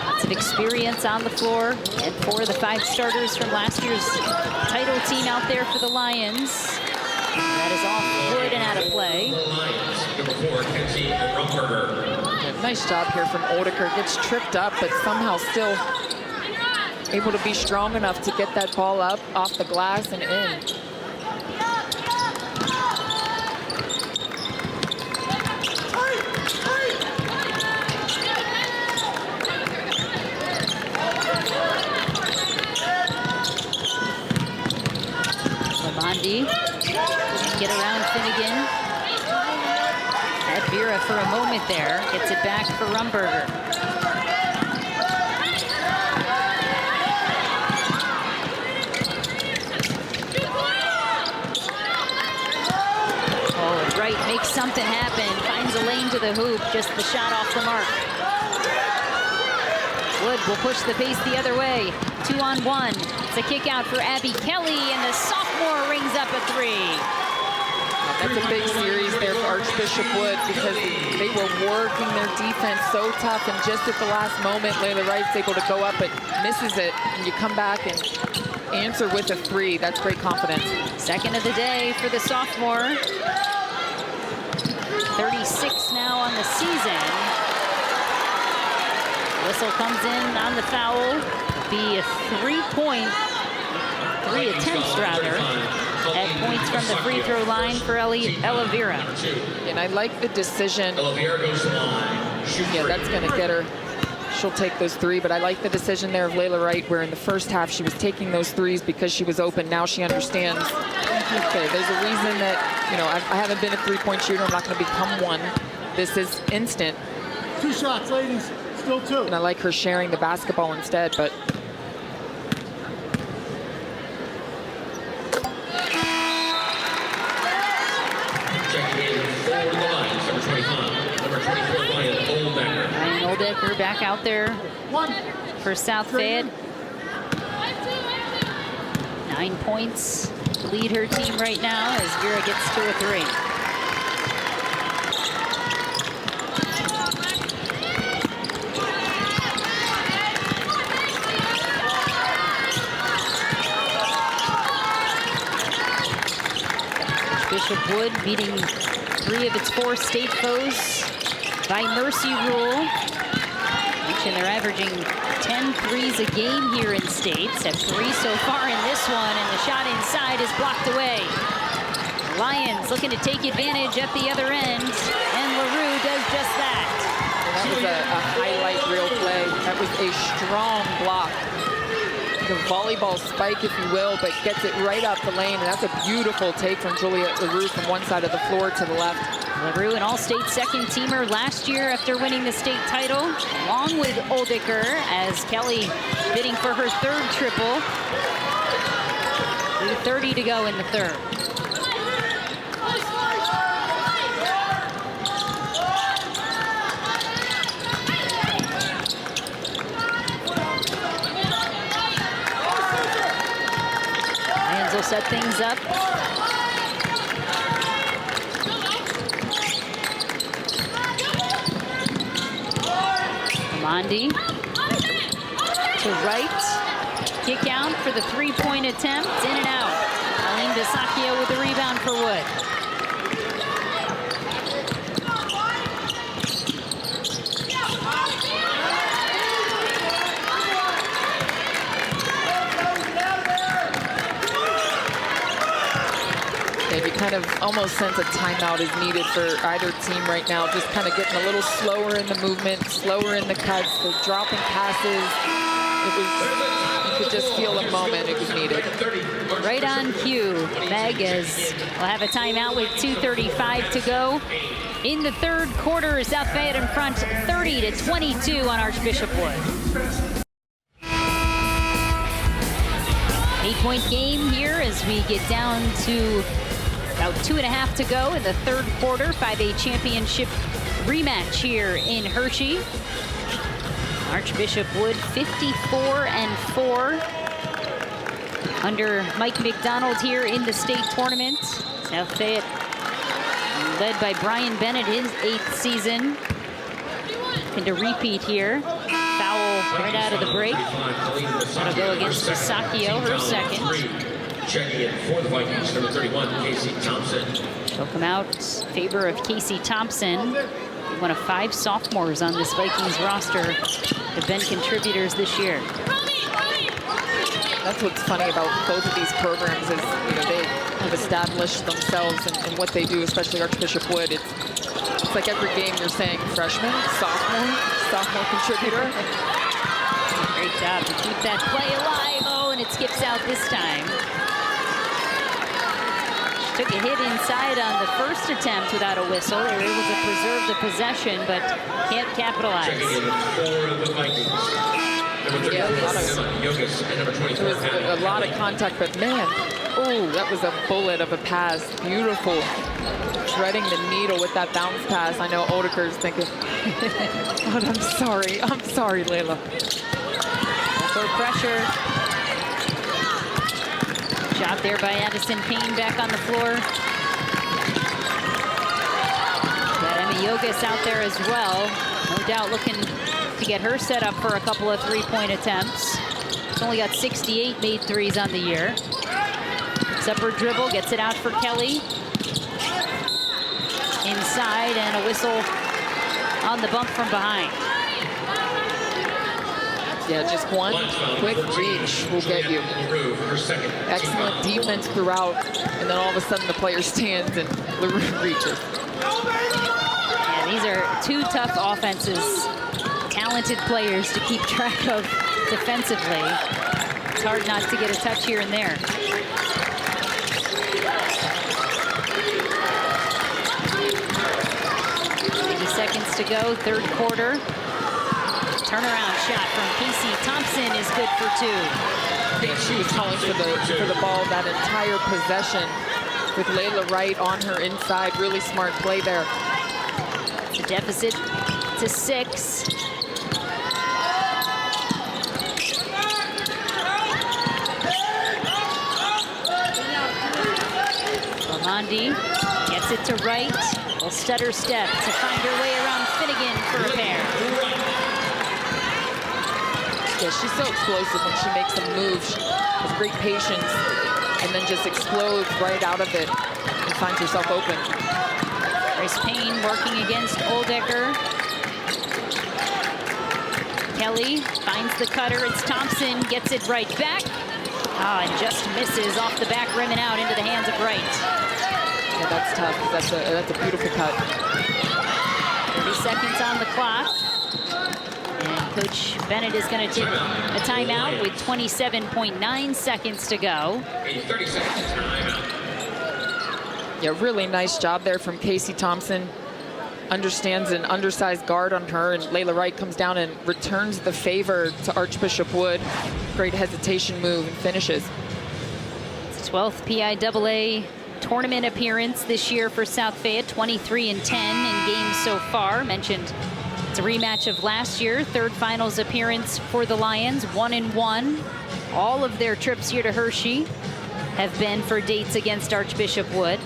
Lots of experience on the floor, and 4 of the 5 starters from last year's title team out there for the Lions. That is off Wood and out of play. Nice job here from Oldeker. Gets tripped up, but somehow still able to be strong enough to get that ball up off the glass and in. Lamondi get around Finnegan. Had Vera for a moment there. Gets it back for Rumberger. Oh, Wright makes something happen. Finds a lane to the hoop. Just the shot off the mark. Wood will push the pace the other way. 2-on-1. It's a kick out for Abby Kelly, and the sophomore rings up a 3. That's a big series there for Archbishop Wood, because they were working their defense so tough, and just at the last moment, Layla Wright's able to go up but misses it, and you come back and answer with a 3. That's great confidence. Second of the day for the sophomore. 36 now on the season. Whistle comes in on the foul. Be a 3 attempts rather, at points from the free throw line for Ella Vera. And I like the decision. Yeah, that's going to get her. She'll take those 3, but I like the decision there of Layla Wright, where in the first half she was taking those 3s because she was open. Now she understands, okay, there's a reason that, you know, I haven't been a 3-point shooter. I'm not going to become one. This is instant. 2 shots, ladies. Still 2. And I like her sharing the basketball instead, but Ryan Oldeker back out there for South Fayette. 9 points lead her team right now as Vera gets to a 3. Archbishop Wood beating 3 of its 4 state foes by mercy rule. And they're averaging 10 threes a game here in states. Have 3 so far in this one, and the shot inside is blocked away. Lions looking to take advantage at the other end, and LaRue does just that. That was a highlight reel play. That was a strong block. The volleyball spike, if you will, but gets it right up the lane, and that's a beautiful take from Juliet LaRue from one side of the floor to the left. LaRue, an all-state second-teamer last year after winning the state title, along with Oldicker, as Kelly bidding for her 3rd triple. 3:30 to go in the 3rd. Lions will set things up. Mondi to right, kick out for the 3-point attempt, in and out. Aline Bisacchio with the rebound for Wood. And you kind of almost sense a timeout is needed for either team right now. Just kind of getting a little slower in the movement, slower in the cuts, the dropping passes. You could just feel a moment it was needed. Right on cue. Meg as we'll have a timeout with 2:35 to go. In the 3rd quarter, South Fayette in front 30-22 on Archbishop Wood. 8-point game here as we get down to about 2.5 to go in the 3rd quarter. 5A championship rematch here in Hershey. Archbishop Wood 54-4 under Mike McDonald here in the state tournament. South Fayette led by Brian Bennett, his 8th season. Looking to repeat here. Foul right out of the break. That'll go against Bisacchio, her 2nd. Checking in for the Vikings, number 31, Casey Thompson. She'll come out in favor of Casey Thompson, one of 5 sophomores on this Vikings roster have been contributors this year. That's what's funny about both of these programs is, they have established themselves in what they do, especially Archbishop Wood. It's like every game you're saying freshman, sophomore contributor. Great job to keep that play alive. Oh, and it skips out this time. She took a hit inside on the first attempt without a whistle. They were able to preserve the possession, but can't capitalize. Checking in for the Vikings. Number 34, Yogas, and number 24, There was a lot of contact, but man, oh, that was a bullet of a pass. Beautiful. Threading the needle with that bounce pass. I know Oldiker's thinking, but I'm sorry, Layla. For pressure. Shot there by Addison Payne back on the floor. Got Emma Yogas out there as well. No doubt looking to get her set up for a couple of 3-point attempts. She's only got 68 made threes on the year. Picks up her dribble, gets it out for Kelly. Inside, and a whistle on the bump from behind. Yeah, just one quick reach will get you. Excellent defense throughout, and then all of a sudden the player stands and LaRue reaches. Yeah, these are 2 tough offenses. Talented players to keep track of defensively. It's hard not to get a touch here and there. 80 seconds to go, 3rd quarter. Turnaround shot from Casey Thompson is good for 2. Yeah, she was calling for the ball that entire possession with Layla Wright on her inside. Really smart play there. The deficit to 6. Ormonde gets it to right. Will stutter step to find her way around Finnegan for a pair. Yeah, she's so explosive when she makes a move. She has great patience and then just explodes right out of it and finds herself open. Grace Payne working against Oldecker. Kelly finds the cutter. It's Thompson, gets it right back. And just misses off the back rim and out into the hands of Wright. Yeah, that's tough. That's a beautiful cut. 30 seconds on the clock. And Coach Bennett is going to take a timeout with 27.9 seconds to go. A 30-second timeout. Yeah, really nice job there from Casey Thompson. Understands an undersized guard on her, and Layla Wright comes down and returns the favor to Archbishop Wood. Great hesitation move and finishes. It's 12th PIAA tournament appearance this year for South Fayette, 23-10 in games so far. Mentioned it's a rematch of last year, third finals appearance for the Lions, 1-1. All of their trips here to Hershey have been for dates against Archbishop Wood.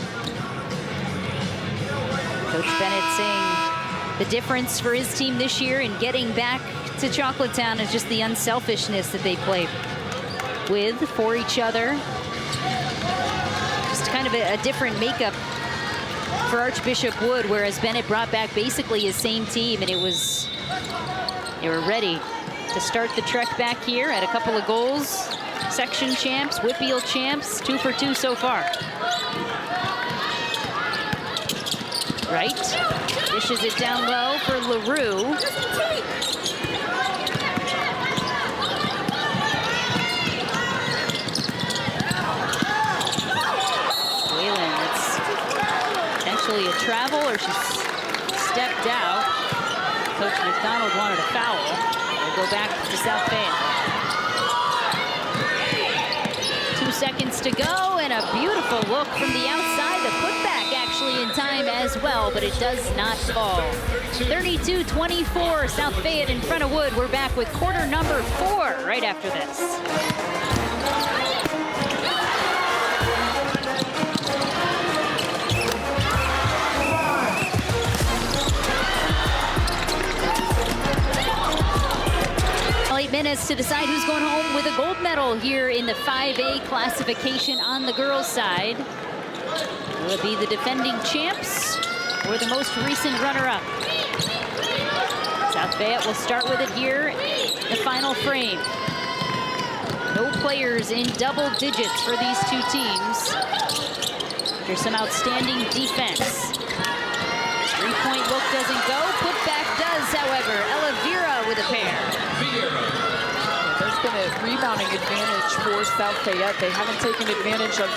Coach Bennett saying the difference for his team this year in getting back to Chocolatetown is just the unselfishness that they play with for each other. Just kind of a different makeup for Archbishop Wood, whereas Bennett brought back basically his same team, and they were ready to start the trek back here. Had a couple of goals, section champs, Whitfield champs, 2 for 2 so far. Wright dishes it down low for LaRue. Whalen, it's potentially a travel, or she's stepped out. Coach McDonald wanted a foul. We'll go back to South Fayette. 2 seconds to go, and a beautiful look from the outside. The putback actually in time as well, but it does not fall. 32-24, South Fayette in front of Wood. We're back with quarter number 4 right after this. Minutes to decide who's going home with a gold medal here in the 5A classification on the girls' side. Will it be the defending champs or the most recent runner-up? South Fayette will start with it here in the final frame. No players in double digits for these two teams. There's some outstanding defense. Three-point look doesn't go. Putback does, however. Ella Vera with a pair. There's been a rebounding advantage for South Fayette. They haven't taken advantage of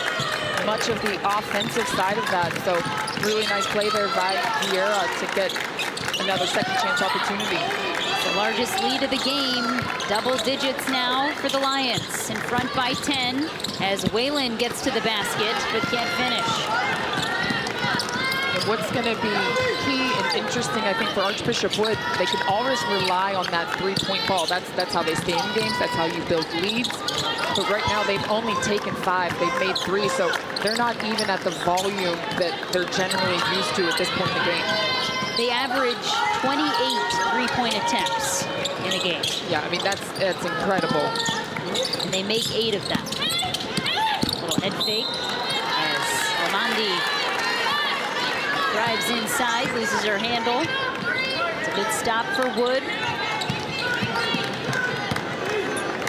much of the offensive side of that. So really nice play there by Vieira to get another second chance opportunity. The largest lead of the game, double digits now for the Lions. In front by 10 as Whalen gets to the basket but can't finish. What's going to be key and interesting, I think, for Archbishop Wood, they can always rely on that three-point ball. That's how they stay in games. That's how you build leads. But right now, they've only taken 5. They've made 3, so they're not even at the volume that they're generally used to at this point in the game. They average 28 three-point attempts in a game. Yeah, I mean, that's incredible. And they make 8 of them. A little head fake as Ormonde drives inside, loses her handle. It's a good stop for Wood.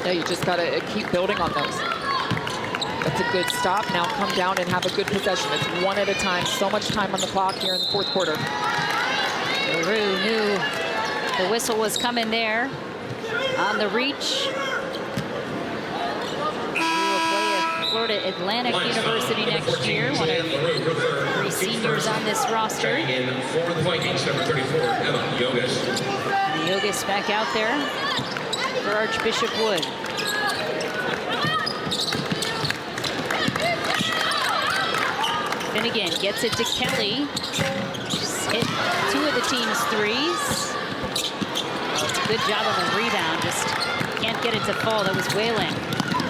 Yeah, you just got to keep building on those. That's a good stop. Now come down and have a good possession. It's one at a time. So much time on the clock here in the fourth quarter. LaRue knew the whistle was coming there on the reach. Florida Atlantic University next year, one of 3 seniors on this roster. In for the Vikings, number 34, Emma Yogas. The Yogas back out there for Archbishop Wood. Finnegan gets it to Kelly. Just hit 2 of the team's 3s. Good job on the rebound, just can't get it to fall. That was Whalen.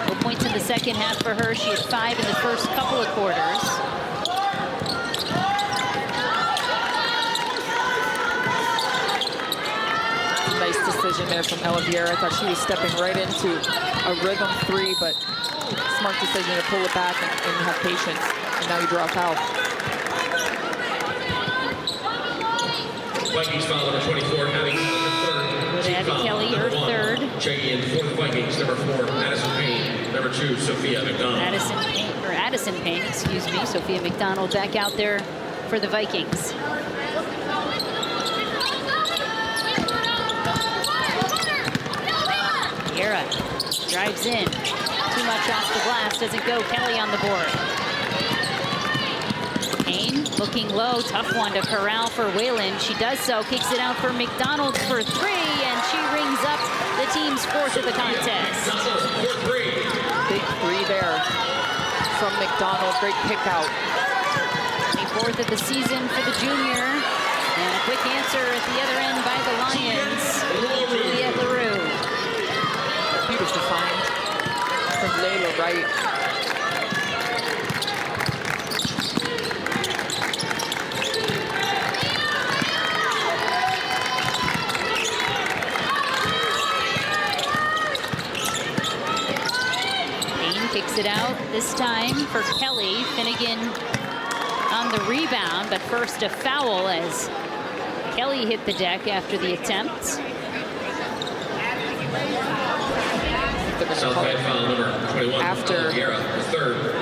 No points in the second half for her. She had 5 in the first couple of quarters. decision there from Ella Vieira. I thought she was stepping right into a rhythm 3, but smart decision to pull it back and have patience. And now you draw a foul. Vikings foul number 24, having the third. Abby Kelly, her third. Checking in for the Vikings, number 4, Madison Payne. Number 2, Sophia McDonald. Addison Payne, excuse me. Sophia McDonald back out there for the Vikings. Vieira drives in. Too much off the glass, doesn't go. Kelly on the board. Payne looking low, tough one to corral for Whalen. She does so, kicks it out for McDonald for 3, and she rings up the team's 4th of the contest. Big 3 there from McDonald. Great kick out. 24th of the season for the junior. And a quick answer at the other end by the Lions. Juliette LaRue. Beautiful find from Layla Wright. Kicks it out this time for Kelly. Finnegan on the rebound, but first a foul as Kelly hit the deck after the attempt. After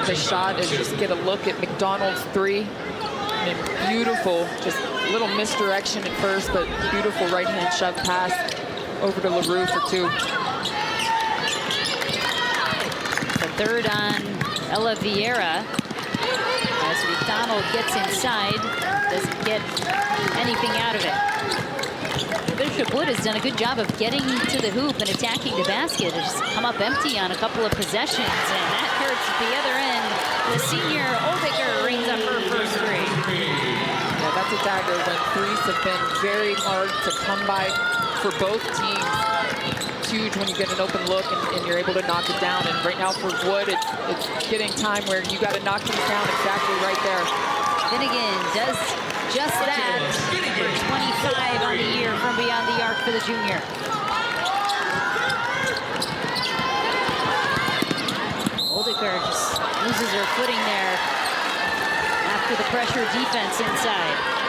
the shot is just get a look at McDonald's 3. And beautiful, just a little misdirection at first, but beautiful right-hand shove pass over to LaRue for 2. Third on Ella Vieira as McDonald gets inside, doesn't get anything out of it. Bishop Wood has done a good job of getting to the hoop and attacking the basket. It's just come up empty on a couple of possessions, and that hurts at the other end. The senior Oldiger rings up her first 3. Yeah, that's a dagger when 3s have been very hard to come by for both teams. Huge when you get an open look and you're able to knock it down. And right now for Wood, it's getting time where you got to knock things down exactly right there. Finnegan does just that for 25 on the year from beyond the arc for the junior. Oldiger just loses her footing there after the pressure defense inside.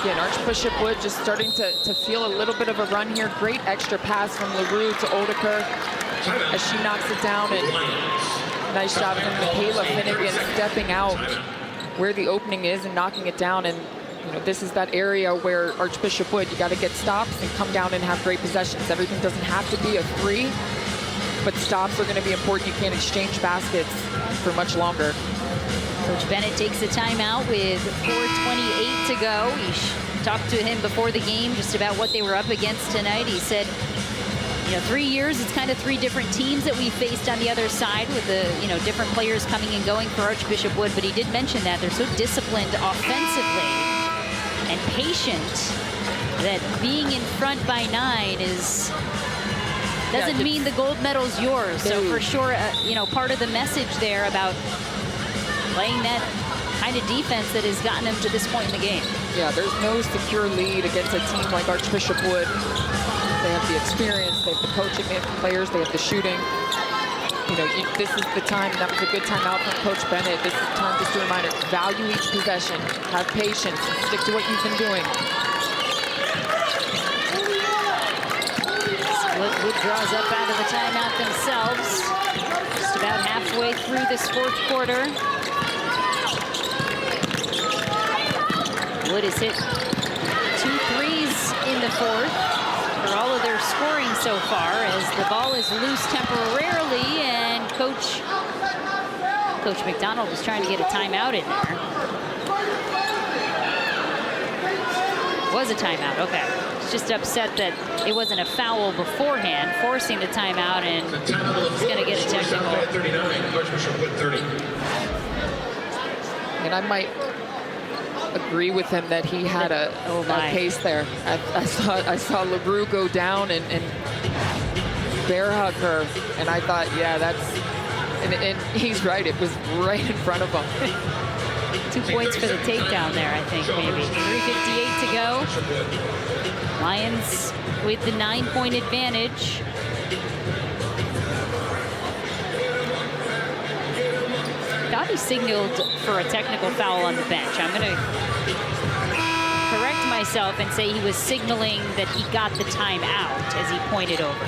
Again, Archbishop Wood just starting to feel a little bit of a run here. Great extra pass from LaRue to Oldiger as she knocks it down. And nice job from Michaela Finnegan stepping out where the opening is and knocking it down. And you know, this is that area where Archbishop Wood, you got to get stops and come down and have great possessions. Everything doesn't have to be a 3, but stops are going to be important. You can't exchange baskets for much longer. Coach Bennett takes a timeout with 4:28 to go. We talked to him before the game just about what they were up against tonight. He said, you know, 3 years, it's kind of 3 different teams that we faced on the other side with the, you know, different players coming and going for Archbishop Wood. But he did mention that they're so disciplined offensively and patient that being in front by 9 doesn't mean the gold medal's yours. So for sure, you know, part of the message there about playing that kind of defense that has gotten them to this point in the game. Yeah, there's no secure lead against a team like Archbishop Wood. They have the experience, they have the coaching, they have the players, they have the shooting. You know, this is the time, that was a good timeout from Coach Bennett. This is the time just a reminder, value each possession, have patience, and stick to what you've been doing. Wood draws up out of the timeout themselves. Just about halfway through this 4th quarter. Wood has hit 2 threes in the 4th for all of their scoring so far, as the ball is loose temporarily, and Coach McDonald was trying to get a timeout in there. Was a timeout, okay. He's just upset that it wasn't a foul beforehand, forcing the timeout, and he's going to get a technical. And I might agree with him that he had a case there. I saw LaRue go down and bear hug her, and I thought, yeah, that's, and he's right, it was right in front of him. 2 points for the takedown there, I think, maybe. 3:58 to go. Lions with the 9-point advantage. Thought he signaled for a technical foul on the bench. I'm going to correct myself and say he was signaling that he got the timeout as he pointed over.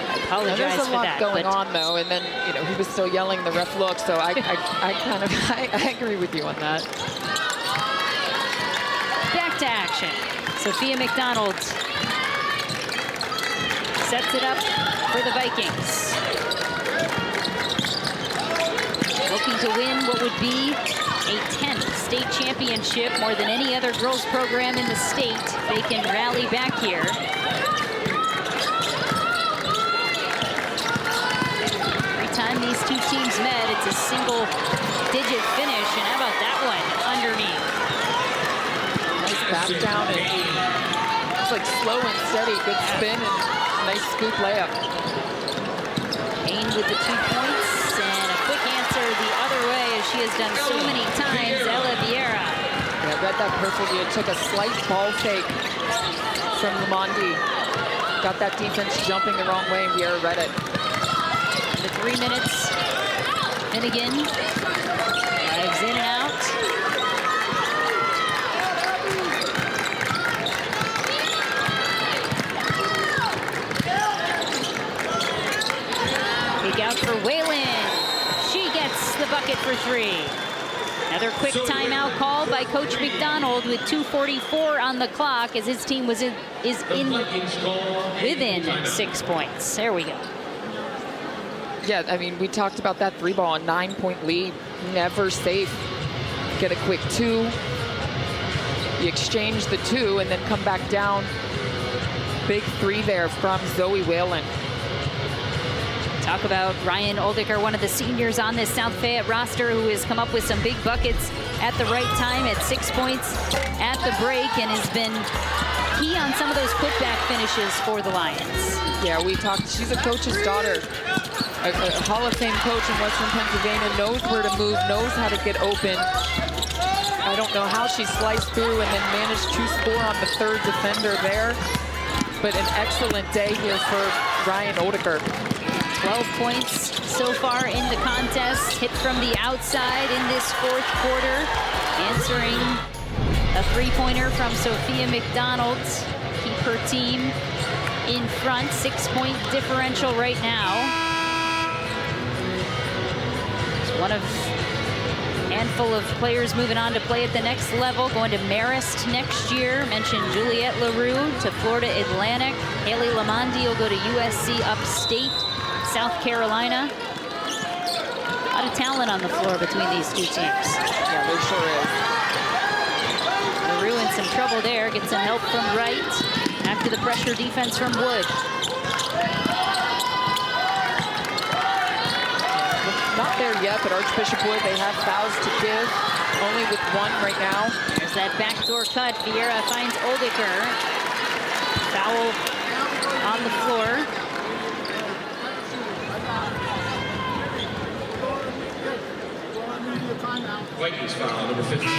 I apologize There's a for lot that. going on though, and then he was still yelling the ref look. So I agree with you on that. Back to action. Sophia McDonald sets it up for the Vikings. Looking to win what would be a 10th state championship, more than any other girls program in the state. They can rally back here. Every time these two teams met, it's a single-digit finish, and how about that one underneath? Nice back down, and it's like slow and steady, good spin, and nice scoop layup. Payne with the 2 points, and a quick answer the other way, as she has done so many times. Ella Vieira. Yeah, read that perfectly. It took a slight ball fake from Lamondi. Got that defense jumping the wrong way, and Vieira read it. The 3 minutes. Finnegan drives in and out. Kick out for Whalen. She gets the bucket for 3. Another quick timeout call by Coach McDonald with 2:44 on the clock as his team is within 6 points. There we go. Yeah, I mean, we talked about that 3-ball, a 9-point lead. Never safe. Get a quick 2. You exchange the 2 and then come back down. Big 3 there from Zoe Whalen. Talk about Ryan Oldicker, one of the seniors on this South Fayette roster, who has come up with some big buckets at the right time, at 6 points at the break, and has been key on some of those putback finishes for the Lions. Yeah, we talked. She's a coach's daughter. A Hall of Fame coach in Western Pennsylvania, knows where to move, knows how to get open. I don't know how she sliced through and then managed to score on the 3rd defender there, but an excellent day here for Ryan Oldicker. 12 points so far in the contest, hit from the outside in this 4th quarter, answering a 3-pointer from Sophia McDonald. Keep her team in front, 6-point differential right now. One of a handful of players moving on to play at the next level, going to Marist next year. Mentioned Juliette LaRue to Florida Atlantic. Haley Lamondi will go to USC Upstate, South Carolina. A lot of talent on the floor between these two teams. Yeah, there sure is. LaRue in some trouble there, gets some help from Wright after the pressure defense from Wood. Not there yet, but Archbishop Wood, they have fouls to give, only with 1 right now. There's that backdoor cut. Vieira finds Oldicker. Foul on the floor. Vikings foul, number 15.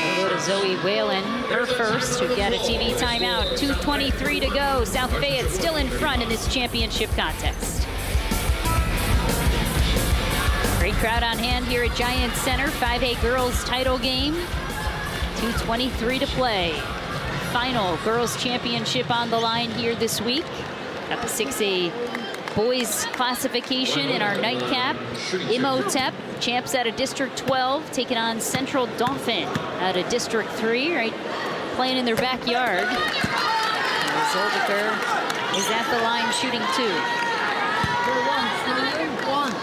We'll go to Zoe Whalen, her first, who got a TV timeout. 2:23 to go. South Fayette still in front in this championship contest. Great crowd on hand here at Giant Center. 5A girls title game. 2:23 to play. Final girls championship on the line here this week. Got the 6A boys classification in our nightcap. Imhotep, champs out of District 12, taking on Central Dauphin out of District 3, right, playing in their backyard. Oldicker is at the line shooting 2. One.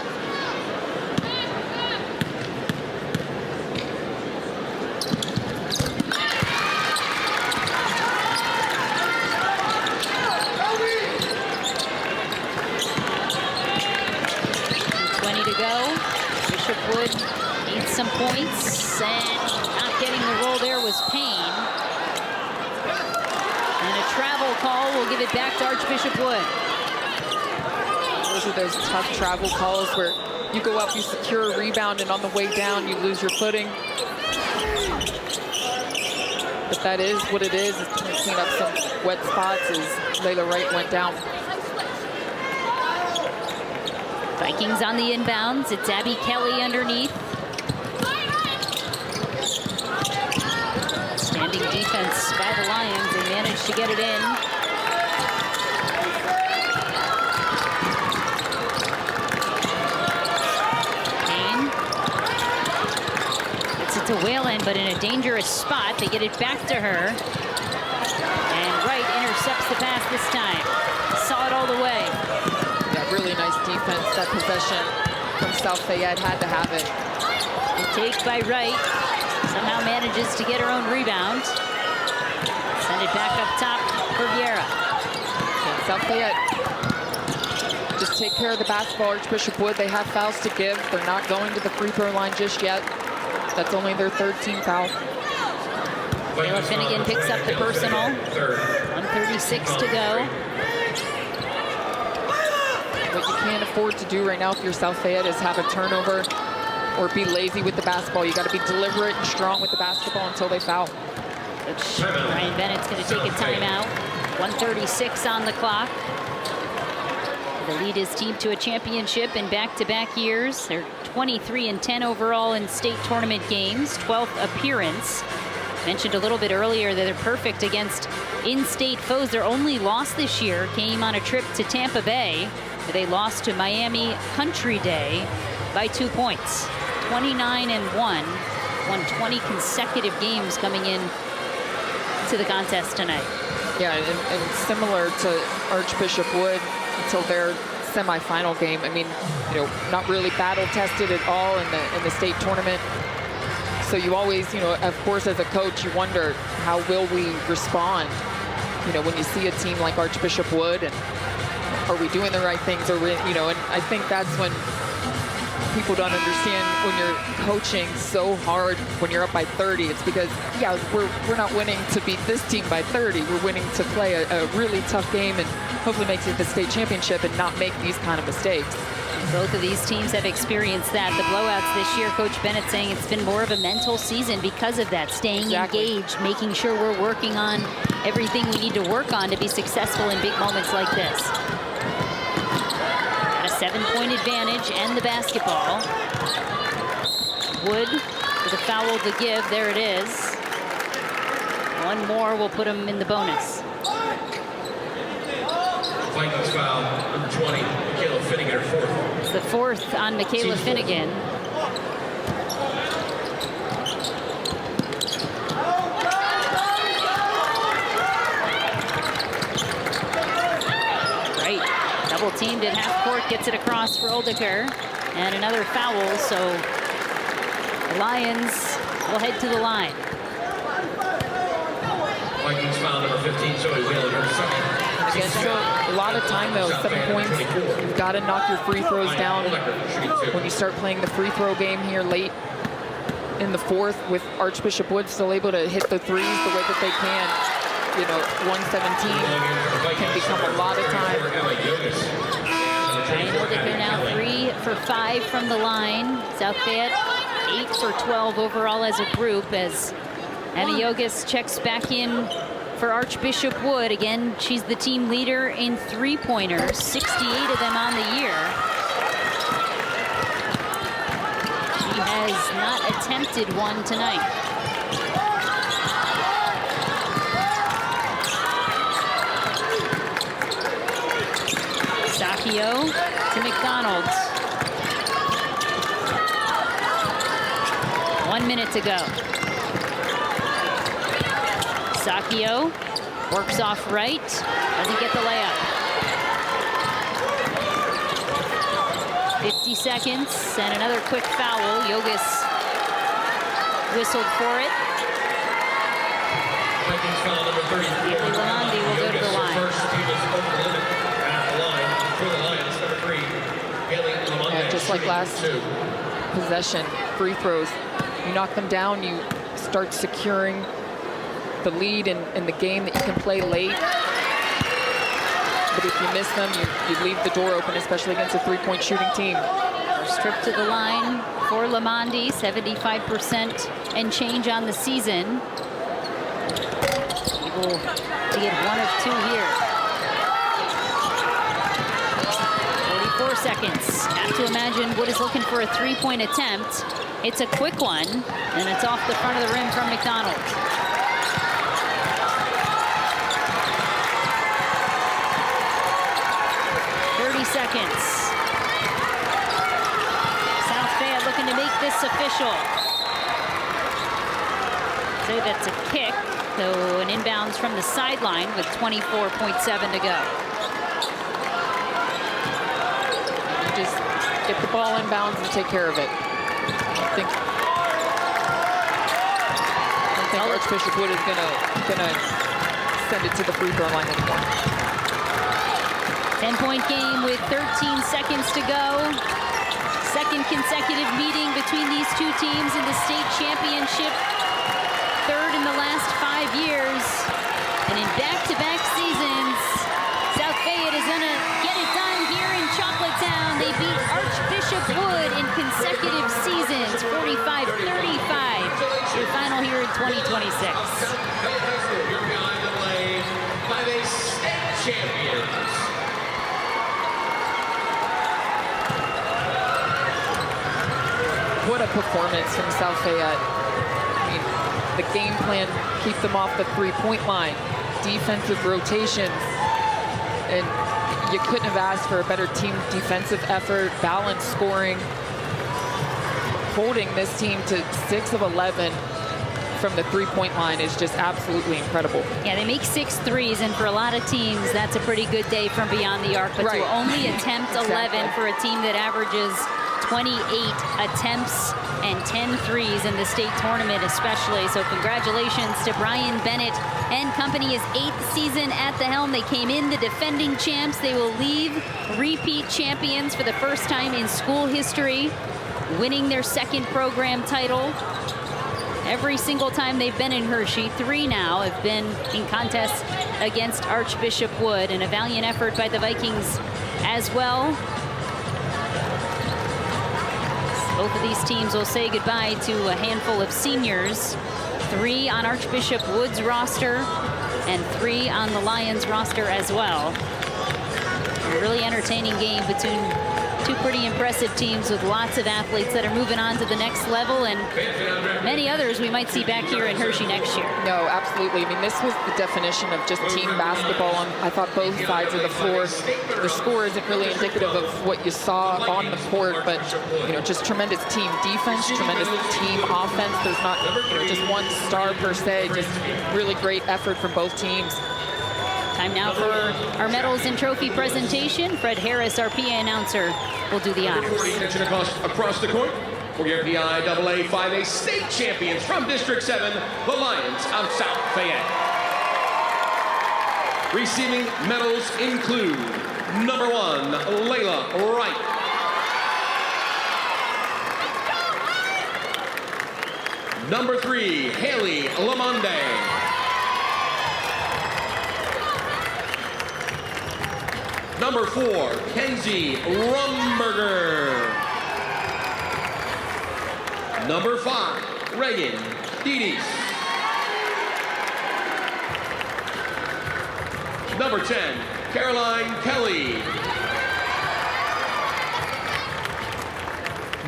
20 to go. Bishop Wood needs some points, and not getting the roll there was Payne. And a travel call will give it back to Archbishop Wood. those are those tough travel calls where you go up, you secure a rebound, and on the way down, you lose your footing. But that is what it is. It's going to clean up some wet spots as Layla Wright went down. Vikings on the inbounds. It's Abby Kelly underneath. Standing defense by the Lions. They managed to get it in. Kane. Gets it to Whalen, but in a dangerous spot. They get it back to her. And Wright intercepts the pass this time. Saw it all the way. Yeah, really nice defense. That possession from South Fayette had to have it. The take by Wright. Somehow manages to get her own rebound. Send it back up top for Vieira. And South Fayette just take care of the basketball. Archbishop Wood, they have fouls to give. They're not going to the free throw line just yet. That's only their third team foul. Taylor Finnegan picks up the personal. 1:36 to go. What you can't afford to do right now if you're South Fayette is have a turnover or be lazy with the basketball. You got to be deliberate and strong with the basketball until they foul. Coach Ryan Bennett's going to take a timeout. 1:36 on the clock. To lead his team to a championship in back-to-back years. They're 23-10 overall in state tournament games, 12th appearance. Mentioned a little bit earlier that they're perfect against in-state foes. Their only loss this year came on a trip to Tampa Bay. They lost to Miami Country Day by 2 points. 29-1, won 20 consecutive games coming in to the contest tonight. Yeah, and similar to Archbishop Wood until their semifinal game. I mean, you know, not really battle tested at all in the state tournament. So you always, you know, of course, as a coach, you wonder how will we respond, you know, when you see a team like Archbishop Wood, and are we doing the right things, or you know, and I think that's when people don't understand when you're coaching so hard when you're up by 30. It's because, yeah, we're not winning to beat this team by 30. We're winning to play a really tough game and hopefully make it to the state championship and not make these kind of mistakes. Both of these teams have experienced that. The blowouts this year, Coach Bennett saying it's been more of a mental season because of that, staying engaged, making sure we're working on everything we need to work on to be successful in big moments like this. Got a 7-point advantage and the basketball. Wood with a foul to give. There it is. One more will put him in the bonus. Vikings foul, number 20, Michaela Finnegan, her fourth. It's the fourth on Michaela Finnegan. Great. Double teamed at half court, gets it across for Oldeker. And another foul, so the Lions will head to the line. Vikings foul, number 15, Zoe Wheeler, her second. Again, so a lot of time though, 7 points. You've got to knock your free throws down when you start playing the free throw game here late in the fourth, with Archbishop Wood still able to hit the threes the way that they can. You know, 117 can become a lot of time. Ryan Oldeker now 3 for 5 from the line. South Fayette 8 for 12 overall as a group, as Abby Yogus checks back in for Archbishop Wood. Again, she's the team leader in three-pointers, 68 of them on the year. She has not attempted one tonight. Sakio to McDonald. 1 minute to go. Sakio works off right, doesn't get the layup. 50 seconds and another quick foul. Yogus whistled for it. Vikings foul number 33. Lalandi will go to the line. First, he was over the limit at the line for the Lions, number 3. And just like last possession, free throws, you knock them down, you start securing the lead in the game that you can play late. but if you miss them, you leave the door open, especially against a three-point shooting team. First trip to the line for Lamonde, 75% and change on the season. Able to get 1 of 2 here. 44 seconds. Have to imagine Wood is looking for a three-point attempt. It's a quick one, and it's off the front of the rim from McDonald. 30 seconds. South Fayette looking to make this official. Say that's a kick, though an inbounds from the sideline with 24.7 to go. Just get the ball inbounds and take care of it. I think Archbishop Wood is gonna send it to the free throw line anymore. 10-point game with 13 seconds to go. Second consecutive meeting between these two teams in the state championship. Third in the last 5 years. And in back-to-back seasons, South Fayette is gonna get it done here in Chocolatetown. They beat Archbishop Wood in consecutive seasons, 45-35. Their final here in 2026. Your PIAA 5A state champions. What a performance from South Fayette. I mean, the game plan, keep them off the three-point line, defensive rotations, and you couldn't have asked for a better team defensive effort, balanced scoring, holding this team to 6 of 11 from the three-point line is just absolutely incredible. Yeah, they make 6 threes, and for a lot of teams, that's a pretty good day from beyond the arc. But right. to only attempt 11 for a team that averages 28 attempts and 10 threes in the state tournament especially. So congratulations to Brian Bennett and company, his 8th season at the helm. They came in the defending champs. They will leave repeat champions for the first time in school history, winning their 2nd program title. Every single time they've been in Hershey, 3 now have been in contests against Archbishop Wood, and a valiant effort by the Vikings as well. Both of these teams will say goodbye to a handful of seniors. 3 on Archbishop Wood's roster and 3 on the Lions roster as well. A really entertaining game between 2 pretty impressive teams with lots of athletes that are moving on to the next level, and many others we might see back here in Hershey next year. No, absolutely. I mean, this was the definition of just team basketball on, I thought, both sides of the floor. The score isn't really indicative of what you saw on the court, but, you know, just tremendous team defense, tremendous team offense. There's not, you know, just one star per se, just really great effort from both teams. Time now for our medals and trophy presentation. Fred Harris, our PA announcer, will do the honors. Attention across the court for your PIAA 5A state champions from District 7, the Lions of South Fayette. Receiving medals include number 1, Layla Wright. Number 3, Haley Lamonde. Number 4, Kenzie Rumberger. Number 5, Reagan Dedes. Number 10, Caroline Kelly.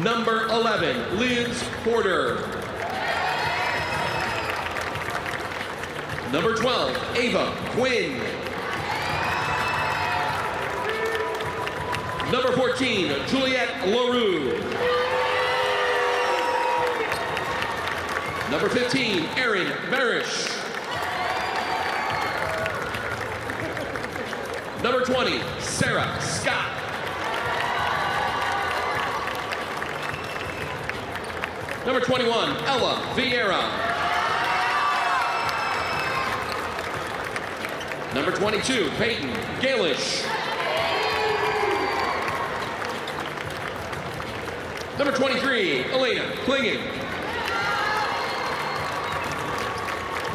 Number 11, Liz Porter. Number 12, Ava Quinn. Number 14, Juliette LaRue. Number 15, Erin Barish. Number 20, Sarah Scott. Number 21, Ella Vieira. Number 22, Peyton Galish. Number 23, Elena Klingen.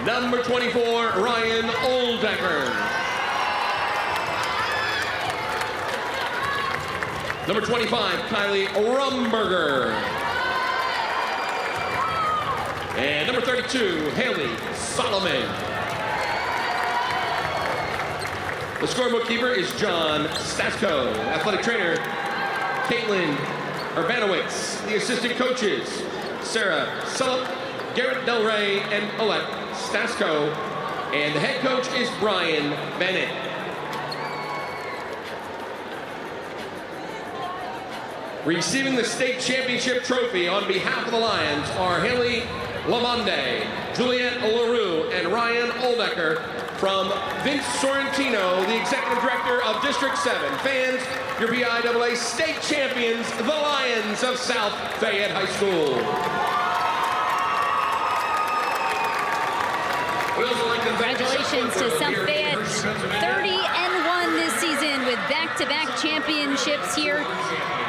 Number 24, Ryan Oldecker. Number 25, Kylie Rumberger. And number 32, Haley Solomon. The scorebook keeper is John Stasko. Athletic trainer, Caitlin Urbanowitz. The assistant coaches, Sarah Sullivan, Garrett Del Rey, and Alette Stasko. And the head coach is Brian Bennett. Receiving the state championship trophy on behalf of the Lions are Haley Lamonde, Juliette LaRue, and Ryan Oldecker from Vince Sorrentino, the executive director of District 7. Fans, your PIAA state champions, the Lions of South Fayette High School. Congratulations to South Fayette, 30-1 this season with back-to-back championships here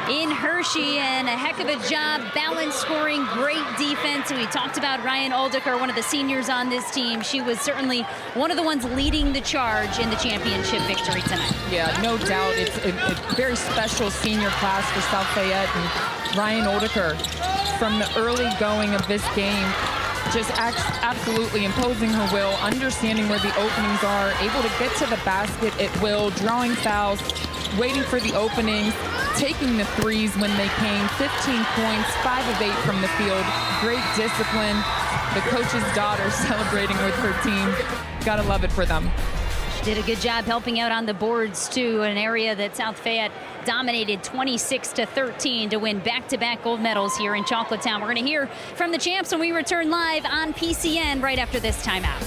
in Hershey, and a heck of a job, balanced scoring, great defense. We talked about Ryan Oldecker, one of the seniors on this team. She was certainly one of the ones leading the charge in the championship victory tonight. Yeah, no doubt. It's a very special senior class for South Fayette, and Ryan Oldecker, from the early going of this game, just absolutely imposing her will, understanding where the openings are, able to get to the basket at will, drawing fouls, waiting for the openings, taking the threes when they came. 15 points, 5 of 8 from the field. Great discipline. The coach's daughter celebrating with her team. Gotta love it for them. Did a good job helping out on the boards, too, an area that South Fayette dominated 26-13 to win back-to-back gold medals here in Chocolatetown. We're going to hear from the champs when we return live on PCN right after this timeout.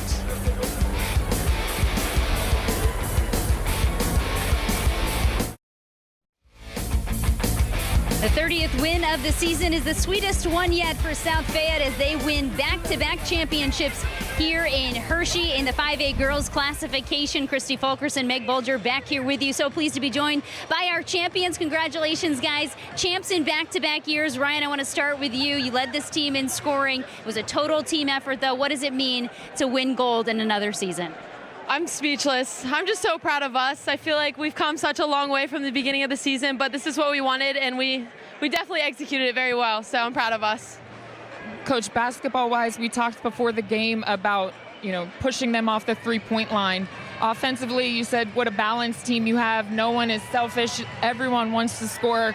The 30th win of the season is the sweetest one yet for South Fayette as they win back-to-back championships here in Hershey in the 5A girls classification. Christy Fulkerson, Meg Bulger back here with you. So pleased to be joined by our champions. Congratulations, guys. Champs in back-to-back years. Ryan, I want to start with you. You led this team in scoring. It was a total team effort, though. What does it mean to win gold in another season? I'm speechless. I'm just so proud of us. I feel like we've come such a long way from the beginning of the season, but this is what we wanted, and we definitely executed it very well, so I'm proud of us. Coach, basketball-wise, we talked before the game about, pushing them off the three-point line. Offensively, you said what a balanced team you have. No one is selfish. Everyone wants to score.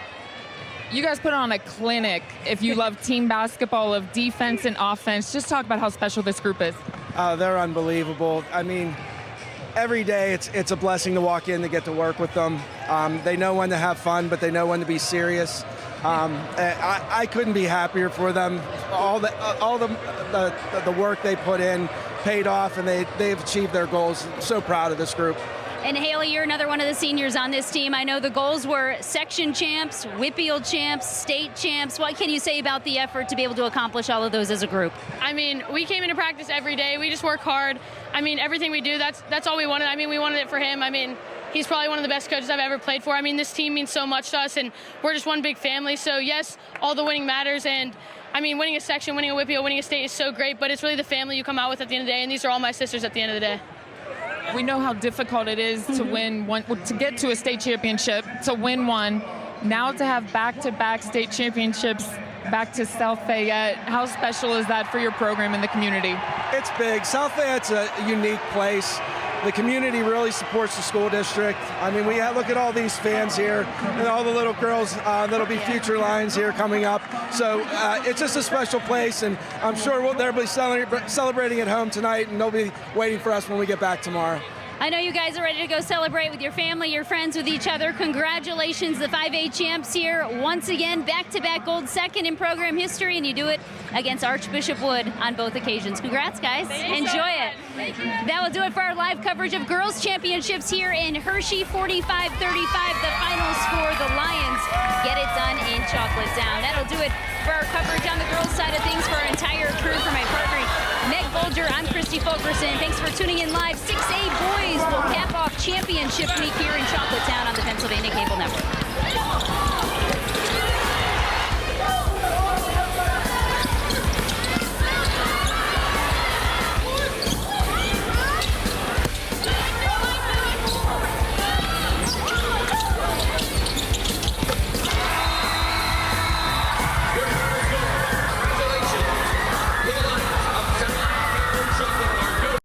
You guys put on a clinic, if you love team basketball, of defense and offense. Just talk about how special this group is. They're unbelievable. I mean, every day it's a blessing to walk in to get to work with them. They know when to have fun, but they know when to be serious. I couldn't be happier for them. All the work they put in paid off, and they've achieved their goals. I'm so proud of this group. And Haley, you're another one of the seniors on this team. I know the goals were section champs, Whitfield champs, state champs. What can you say about the effort to be able to accomplish all of those as a group? I mean, we came into practice every day. We just work hard. I mean, everything we do, that's all we wanted. I mean, we wanted it for him. I mean, he's probably one of the best coaches I've ever played for. I mean, this team means so much to us, and we're just one big family. So, yes, all the winning matters. And, I mean, winning a section, winning a Whitfield, winning a state is so great, but it's really the family you come out with at the end of the day, and these are all my sisters at the end of the day. We know how difficult it is to win one, to get to a state championship, to win one. Now to have back-to-back state championships back to South Fayette. How special is that for your program and the community? It's big. South Fayette's a unique place. The community really supports the school district. I mean, look at all these fans here and all the little girls that'll be future Lions here coming up. So it's just a special place, and I'm sure they'll be celebrating at home tonight, and they'll be waiting for us when we get back tomorrow. I know you guys are ready to go celebrate with your family, your friends, with each other. Congratulations, the 5A champs here. Once again, back-to-back gold, second in program history, and you do it against Archbishop Wood on both occasions. Congrats, guys. Enjoy it. Thank you. That will do it for our live coverage of girls' championships here in Hershey. 45-35, the final score. The Lions get it done in Chocolatetown. That'll do it for our coverage on the girls' side of things for our entire crew. For my partner, Meg Bulger, I'm Christy Fulkerson. Thanks for tuning in live. 6A boys will cap off championship week here in Chocolatetown on the Pennsylvania Cable Network.